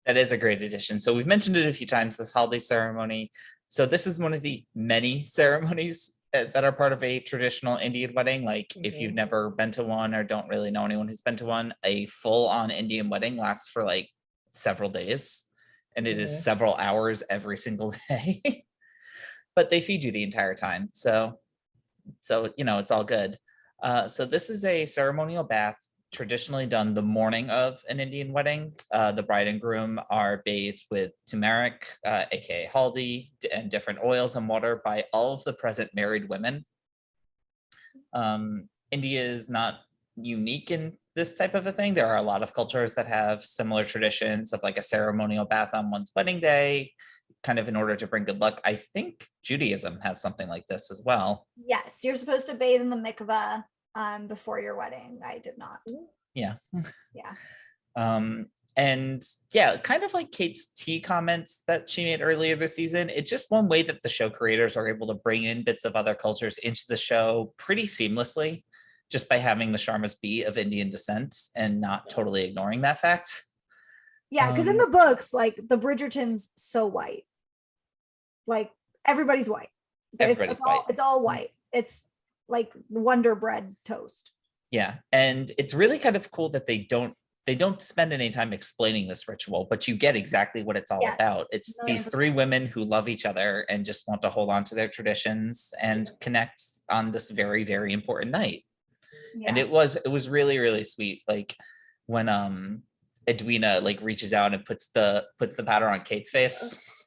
That is a great addition. So we've mentioned it a few times, this holiday ceremony. So this is one of the many ceremonies that are part of a traditional Indian wedding. Like if you've never been to one or don't really know anyone who's been to one, a full-on Indian wedding lasts for like several days, and it is several hours every single day. But they feed you the entire time. So you know, it's all good. So this is a ceremonial bath traditionally done the morning of an Indian wedding. The bride and groom are bathed with turmeric, aka haldi, and different oils and water by all of the present married women. India is not unique in this type of a thing. There are a lot of cultures that have similar traditions of like a ceremonial bath on one's wedding day, kind of in order to bring good luck. I think Judaism has something like this as well. Yes, you're supposed to bathe in the mikveh before your wedding. I did not. Yeah. Yeah. And yeah, kind of like Kate's tea comments that she made earlier this season, it's just one way that the show creators are able to bring in bits of other cultures into the show pretty seamlessly, just by having the Sharmas be of Indian descent and not totally ignoring that fact. Yeah, because in the books, like the Bridgerton's so white. Like everybody's white. Everybody's white. It's all white. It's like Wonder Bread toast. Yeah, and it's really kind of cool that they don't spend any time explaining this ritual, but you get exactly what it's all about. It's these three women who love each other and just want to hold on to their traditions and connect on this very, very important night. Yeah. And it was really, really sweet. Like when Edwina like reaches out and puts the powder on Kate's face.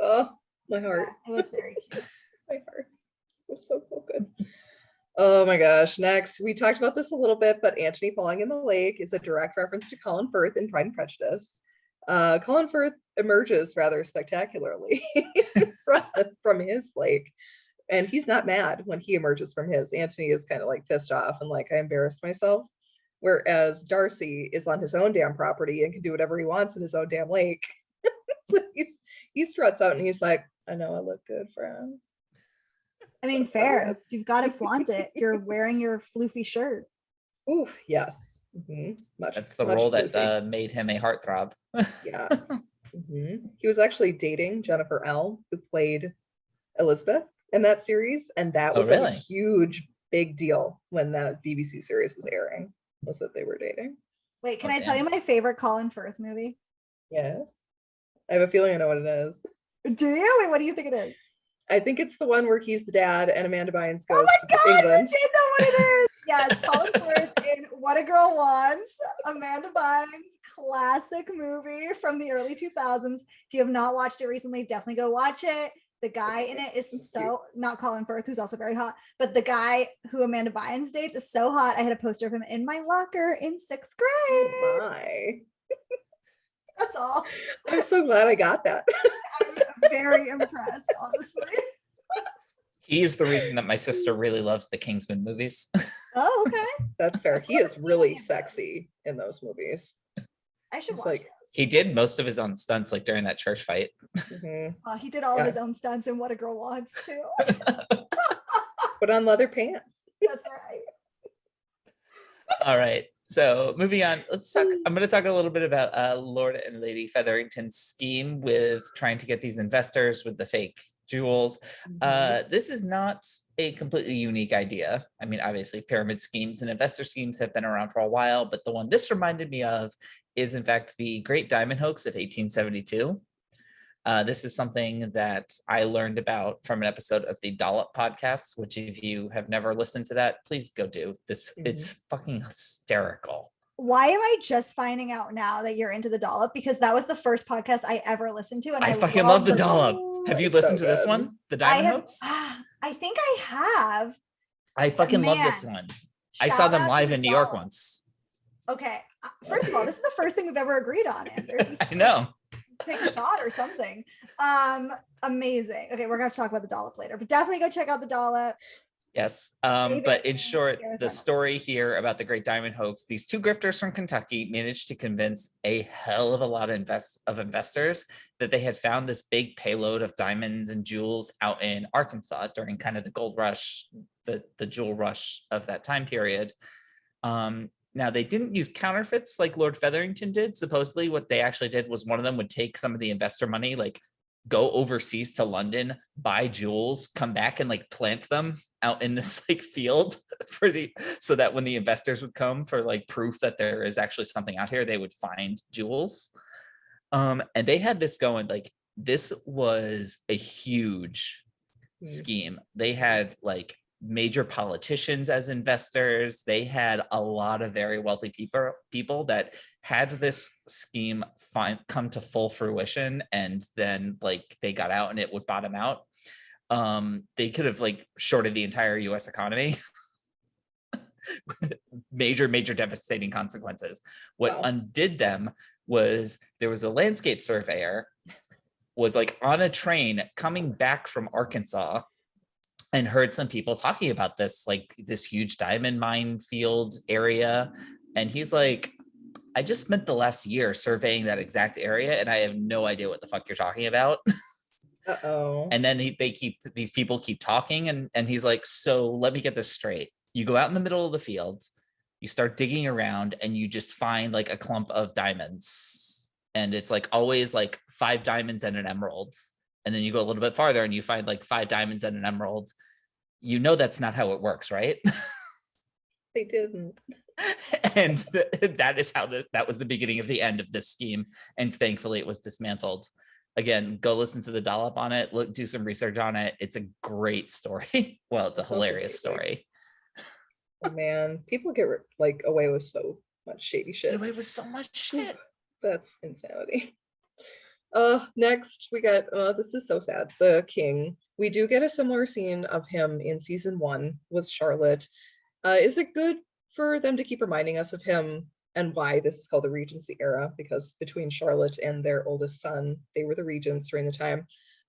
Oh, my heart. Yeah, it was very cute. My heart. It was so good. Oh my gosh. Next, we talked about this a little bit, but Antony falling in the lake is a direct reference to Colin Firth in Pride and Prejudice. Colin Firth emerges rather spectacularly from his lake, and he's not mad when he emerges from his. Antony is kind of like pissed off and like, I embarrassed myself. Whereas Darcy is on his own damn property and can do whatever he wants in his own damn lake. So he struts out and he's like, I know I look good, friends. I mean, fair. You've got to flaunt it. You're wearing your floofy shirt. Ooh, yes. That's the role that made him a heartthrob. Yes. He was actually dating Jennifer L., who played Elizabeth in that series, and that was a huge, big deal when that BBC series was airing, was that they were dating. Wait, can I tell you my favorite Colin Firth movie? Yes. I have a feeling I know what it is. Do you? Wait, what do you think it is? I think it's the one where he's the dad and Amanda Bynes goes to England. I did know what it is. Yes, Colin Firth in What a Girl Wants, Amanda Bynes, classic movie from the early 2000s. If you have not watched it recently, definitely go watch it. The guy in it is so, not Colin Firth, who's also very hot, but the guy who Amanda Bynes dates is so hot. I had a poster of him in my locker in 6th grade. Oh my. That's all. I'm so glad I got that. I'm very impressed, honestly. He's the reason that my sister really loves the Kingsman movies. Oh, okay. That's fair. He is really sexy in those movies. I should watch those. He did most of his own stunts like during that church fight. He did all of his own stunts in What a Girl Wants too. Put on leather pants. That's right. All right. So moving on, let's talk. I'm going to talk a little bit about Lord and Lady Featherington's scheme with trying to get these investors with the fake jewels. This is not a completely unique idea. I mean, obviously, pyramid schemes and investor schemes have been around for a while, but the one this reminded me of is, in fact, the Great Diamond Hoax of 1872. This is something that I learned about from an episode of the Dollop podcast, which if you have never listened to that, please go do this. It's fucking hysterical. Why am I just finding out now that you're into the Dollop? Because that was the first podcast I ever listened to. And I fucking love the Dollop. Have you listened to this one? The Diamond Hoax? I think I have. I fucking love Man, this one. I saw shout them out to live the in New York dollop. once. Okay, first of all, this is the first thing we've ever agreed on, Anders. I know. Take a shot or something. Amazing. Okay, we're gonna talk about the dollop later, but definitely go check out the dollop. Yes. David But in and short, Gareth the Reynolds. story here about the Great Diamond Hoax, these two grifters from Kentucky managed to convince a hell of a lot of investors that they had found this big payload of diamonds and jewels out in Arkansas during kind of the gold rush, the jewel rush of that time period. Now, they didn't use counterfeits like Lord Featherington did. Supposedly, what they actually did was one of them would take some of the investor money, like go overseas to London, buy jewels, come back and like plant them out in this like field so that when the investors would come for like proof that there is actually something out here, they would find jewels. And they had this going, like this was a huge scheme. They had like major politicians as investors. They had a lot of very wealthy people that had this scheme come to full fruition, and then like they got out and it would bottom out. They could have like shorted the entire US economy with major devastating consequences. What undid them was there was a landscape surveyor was like on a train coming back from Arkansas and heard some people talking about this, like this huge diamond mine field area. And he's like, I just spent the last year surveying that exact area and I have no idea what the fuck you're talking about. Uh-oh. And then these people keep talking and he's like, so let me get this straight. You go out in the middle of the field, you start digging around and you just find like a clump of diamonds. And it's like always like 5 diamonds and an emerald. And then you go a little bit farther and you find like 5 diamonds and an emerald. You know that's not how it works, right? They didn't. And that is how that was the beginning of the end of this scheme. And thankfully it was dismantled. Again, go listen to the dollop on it. Do some research on it. It's a great story. Well, it's a hilarious story. Oh, man, people get like away with so much shady shit. Away with so much shit. That's insanity. Next we got this is so sad, the king. We do get a similar scene of him in season 1 with Charlotte. Is it good for them to keep reminding us of him and why this is called the Regency era? Because between Charlotte and their oldest son, they were the regents during the time.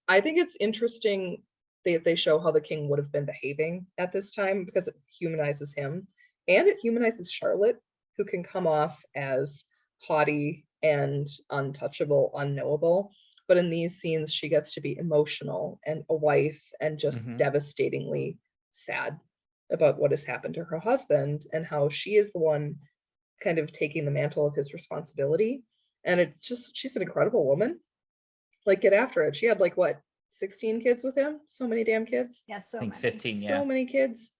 I think it's interesting that they show how the king would have been behaving at this time, because it humanizes him and it humanizes Charlotte, who can come off as haughty and untouchable, unknowable. But in these scenes, she gets to be emotional and a wife and just devastatingly sad about what has happened to her husband and how she is the one kind of taking the mantle of his responsibility. And it's just, she's an incredible woman. Like, get after it. She had like what, 16 kids with him? So many damn kids. Yes, so I think many. 15, yeah. So many kids.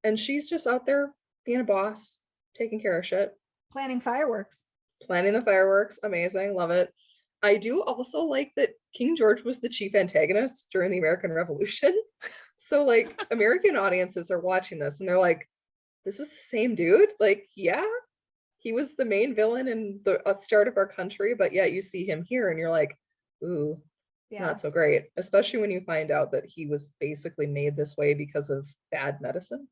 And she's just out there being a boss, taking care of shit. Planning fireworks. Planning the fireworks. Amazing. Love it. I do also like that King George was the chief antagonist during the American Revolution. So like American audiences are watching this and they're like, this is the same dude? Like, yeah, he was the main villain in the start of our country, but yet you see him here and you're like, ooh, not so great. Especially when you find out that he was basically made this way because of bad medicine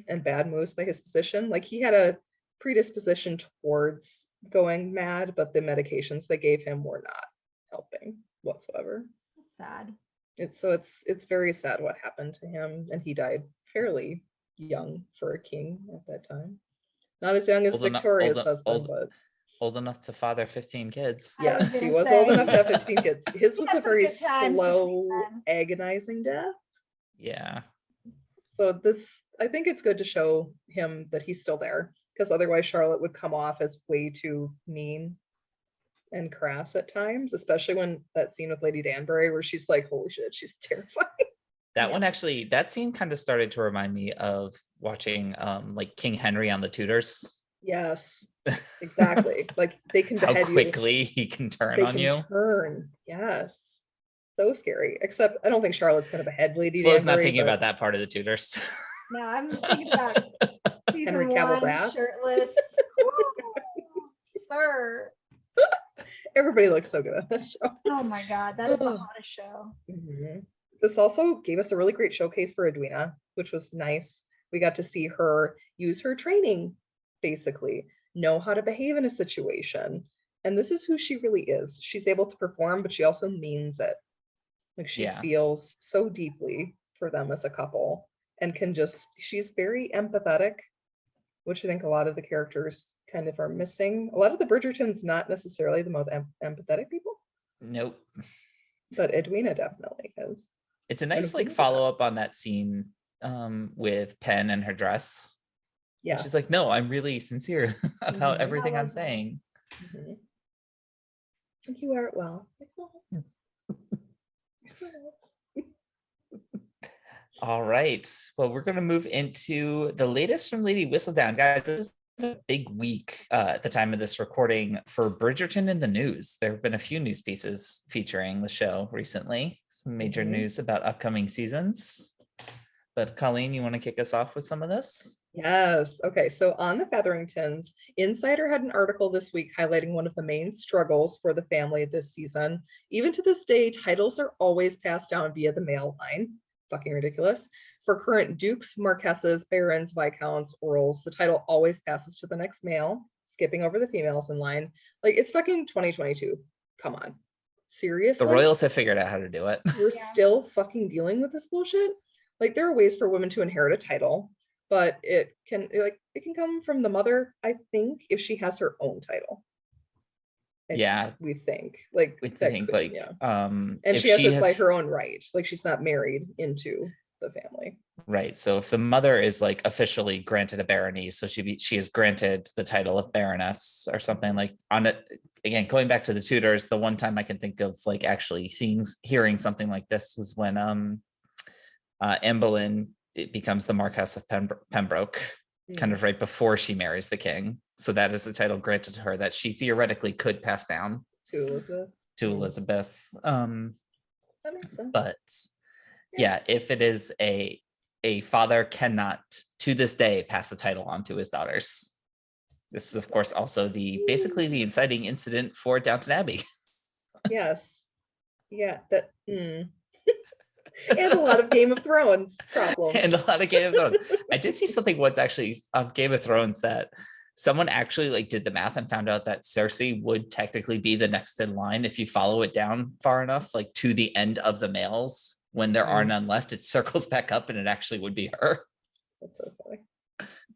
and bad moves by his physician. Like, he had a predisposition towards going mad, but the medications they gave him were not helping whatsoever. That's sad. It's very sad what happened to him, and he died fairly young for a king at that time. Not as young as Victoria's husband, but old enough to father 15 kids. Yes, he was old enough to have 15 kids. His was a very slow, agonizing death. Yeah. So this, I think it's good to show him that he's still there, because otherwise Charlotte would come off as way too mean and crass at times, especially when that scene with Lady Danbury where she's like, holy shit, she's terrifying. That one actually, that scene kind of started to remind me of watching like King Henry on the Tudors. Yes, exactly. Like, they can behead how quickly he can turn on you. Turn. Yes. So scary. Except I don't think Charlotte's gonna behead Lady Flo's Danbury. Not thinking about that part of the Tudors. No, I'm thinking about Henry Cavill's ass. Shirtless. Sir. Everybody looks so good on that show. Oh my god, that is the hottest show. This also gave us a really great showcase for Edwina, which was nice. We got to see her use her training, basically, know how to behave in a situation. And this is who she really is. She's able to perform, but she also means it. Like she feels so deeply for them as a couple and can just, she's very empathetic, which I think a lot of the characters kind of are missing. A lot of the Bridgertons, not necessarily the most empathetic people. Nope. But Edwina definitely is. It's a nice like follow up on that scene with Penn and her dress. Yeah. She's like, no, I'm really sincere about everything I'm saying. Mm-hmm. You wear it well. All right. Well, we're going to move into the latest from Lady Whistledown. Guys, this is a big week at the time of this recording for Bridgerton in the news. There have been a few news pieces featuring the show recently. Some major news about upcoming seasons. But Colleen, you want to kick us off with some of this? Yes. Okay. So on the Featheringtons, Insider had an article this week highlighting one of the main struggles for the family this season. Even to this day, titles are always passed down via the male line. Fucking ridiculous. For current dukes, marquesses, barons, viscounts, earls, the title always passes to the next male, skipping over the females in line. Like, it's fucking 2022. Come on. Seriously? The royals have figured out how to do it. We're still fucking dealing with this bullshit? Like, there are ways for women to inherit a title, but it can come from the mother, I think, if she has her own title. We think and she has it by her own right, like she's not married into the family, right? So if the mother is like officially granted a barony, so she is granted the title of baroness or something, like on it again, going back to the Tudors, the one time I can think of like actually hearing something like this was when Anne Boleyn becomes the Marquess of Pembroke, kind of right before she marries the king. So that is the title granted to her that she theoretically could pass down to Elizabeth. That makes sense. But yeah, if it is a father cannot to this day pass the title on to his daughters. This is of course also basically the inciting incident for Downton Abbey. Yes. Yeah, that and a lot of Game of Thrones problems. I did see something once actually on Game of Thrones that someone actually like did the math and found out that Cersei would technically be the next in line if you follow it down far enough, like to the end of the males. When there are none left, it circles back up and it actually would be her. That's so funny.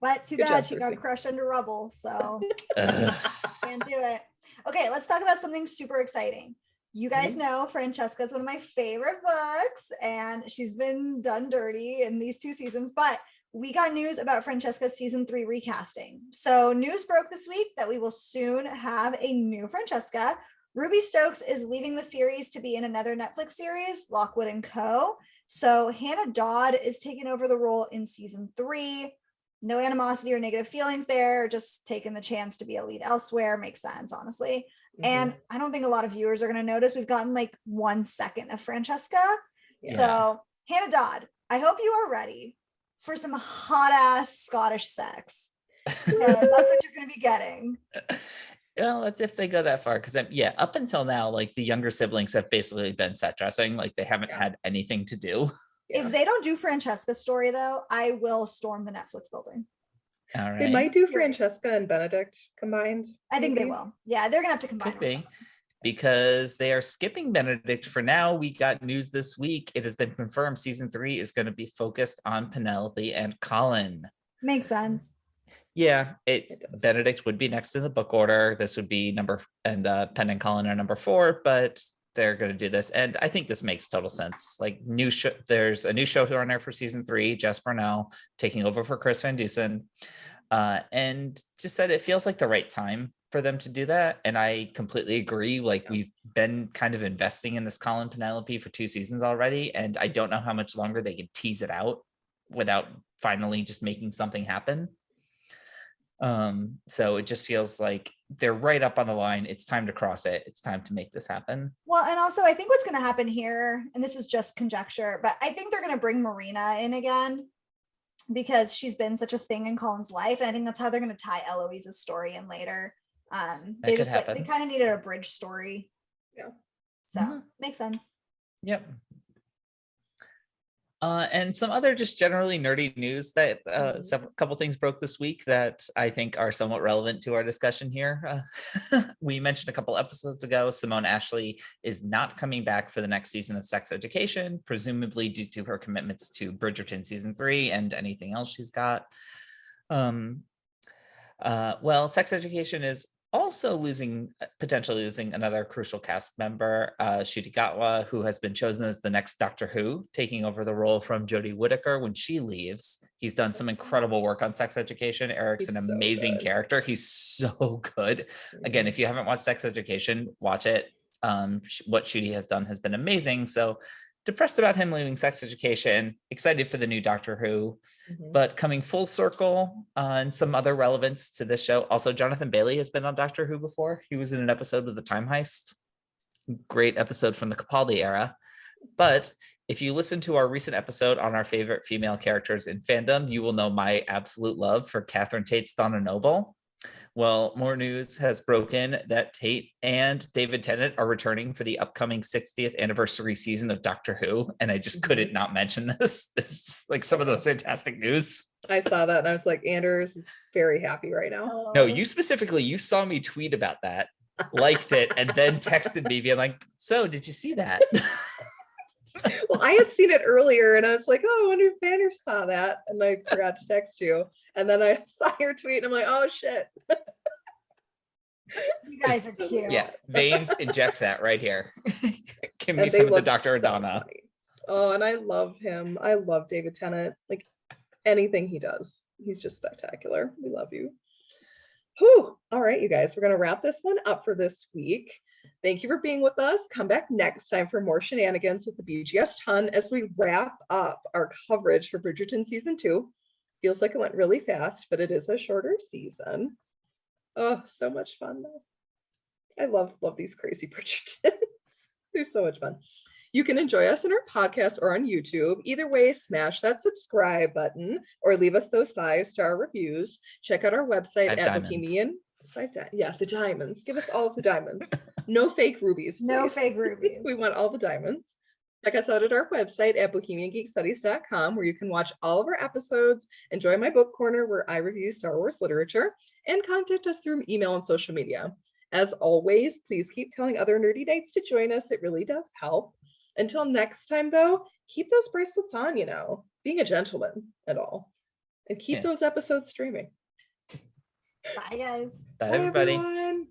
But too bad she got crushed under rubble, so can't do it. Okay, let's talk about something super exciting. You guys know Francesca is one of my favorite books, and she's been done dirty in these 2 seasons, but we got news about Francesca's season 3 recasting. So news broke this week that we will soon have a new Francesca. Ruby Stokes is leaving the series to be in another Netflix series, Lockwood & Co. So Hannah Dodd is taking over the role in season 3. No animosity or negative feelings there, just taking the chance to be a lead elsewhere. Makes sense, honestly. And I don't think a lot of viewers are going to notice. We've gotten like 1 second of Francesca. Yeah. So Hannah Dodd, I hope you are ready for some hot ass Scottish sex. That's what you're going to be getting. Well, that's if they go that far. Because up until now, like the younger siblings have basically been set dressing. Like they haven't had anything to do. If they don't do Francesca's story though, I will storm the Netflix building. All right. They might do Francesca and Benedict combined. I think they will. Yeah, they're gonna have to combine. Could be, because they are skipping Benedict for now. We got news this week. It has been confirmed season 3 is going to be focused on Penelope and Colin. Makes sense. Yeah, Benedict would be next in the book order. This would be Penn and Colin are number 4, but they're going to do this, and I think this makes total sense. Like there's a new showrunner for season 3, Jess Burnell, taking over for Chris Van Dusen, and just said it feels like the right time for them to do that. And I completely agree. Like we've been kind of investing in this Colin Penelope for 2 seasons already, and I don't know how much longer they can tease it out without finally just making something happen. So it just feels like they're right up on the line. It's time to cross it. It's time to make this happen. Well, and also I think what's going to happen here, and this is just conjecture, but I think they're going to bring Marina in again because she's been such a thing in Colin's life. And I think that's how they're going to tie Eloise's story in later. They kind of needed a bridge story. Yeah. So makes sense. Yep. And some other just generally nerdy news that couple things broke this week that I think are somewhat relevant to our discussion here. We mentioned a couple episodes ago, Simone Ashley is not coming back for the next season of Sex Education, presumably due to her commitments to Bridgerton season 3 and anything else she's got. Well, Sex Education is also potentially losing another crucial cast member, Ncuti Gatwa, who has been chosen as the next Doctor Who, taking over the role from Jodie Whittaker when she leaves. He's done some incredible work on Sex Education. Eric's an amazing character. He's so good. Again, if you haven't watched Sex Education, watch it. What Ncuti has done has been amazing. So depressed about him leaving Sex Education, excited for the new Doctor Who, but coming full circle and some other relevance to this show. Also, Jonathan Bailey has been on Doctor Who before. He was in an episode of The Time Heist. Great episode from the Capaldi era. But if you listen to our recent episode on our favorite female characters in fandom, you will know my absolute love for Catherine Tate's Donna Noble. Well, more news has broken that Tate and David Tennant are returning for the upcoming 60th anniversary season of Doctor Who. And I just couldn't not mention this. This is just like some of those fantastic news. I saw that and I was like, Anders is very happy right now. No, you specifically, you saw me tweet about that, liked it, and then texted me being like, so did you see that? Well, I had seen it earlier and I was like, oh, I wonder if Anders saw that. And I forgot to text you. And then I saw your tweet and I'm like, oh shit. You guys are cute. Yeah, veins inject that right here. Give me some of the Dr. Adana. Funny. Oh, and I love him. I love David Tennant. Like anything he does, he's just spectacular. We love you. Whew. All right, you guys, we're going to wrap this one up for this week. Thank you for being with us. Come back next time for more shenanigans with the BGS ton as we wrap up our coverage for Bridgerton season 2. Feels like it went really fast, but it is a shorter season. Oh, so much fun though. I love these crazy Bridgertons. They're so much fun. You can enjoy us in our podcast or on YouTube. Either way, smash that subscribe button or leave us those 5-star reviews. Check out our website at Bohemian. Yeah, the diamonds. Give us all of the diamonds. No fake rubies. Please. No fake rubies. We want all the diamonds. Check us out at our website at bohemiangeekstudies.com, where you can watch all of our episodes, enjoy my book corner where I review Star Wars literature, and contact us through email and social media. As always, please keep telling other nerdy nights to join us. It really does help. Until next time, though, keep those bracelets on, being a gentleman and all. And keep those episodes streaming. Bye, guys. Bye, everybody. Everyone.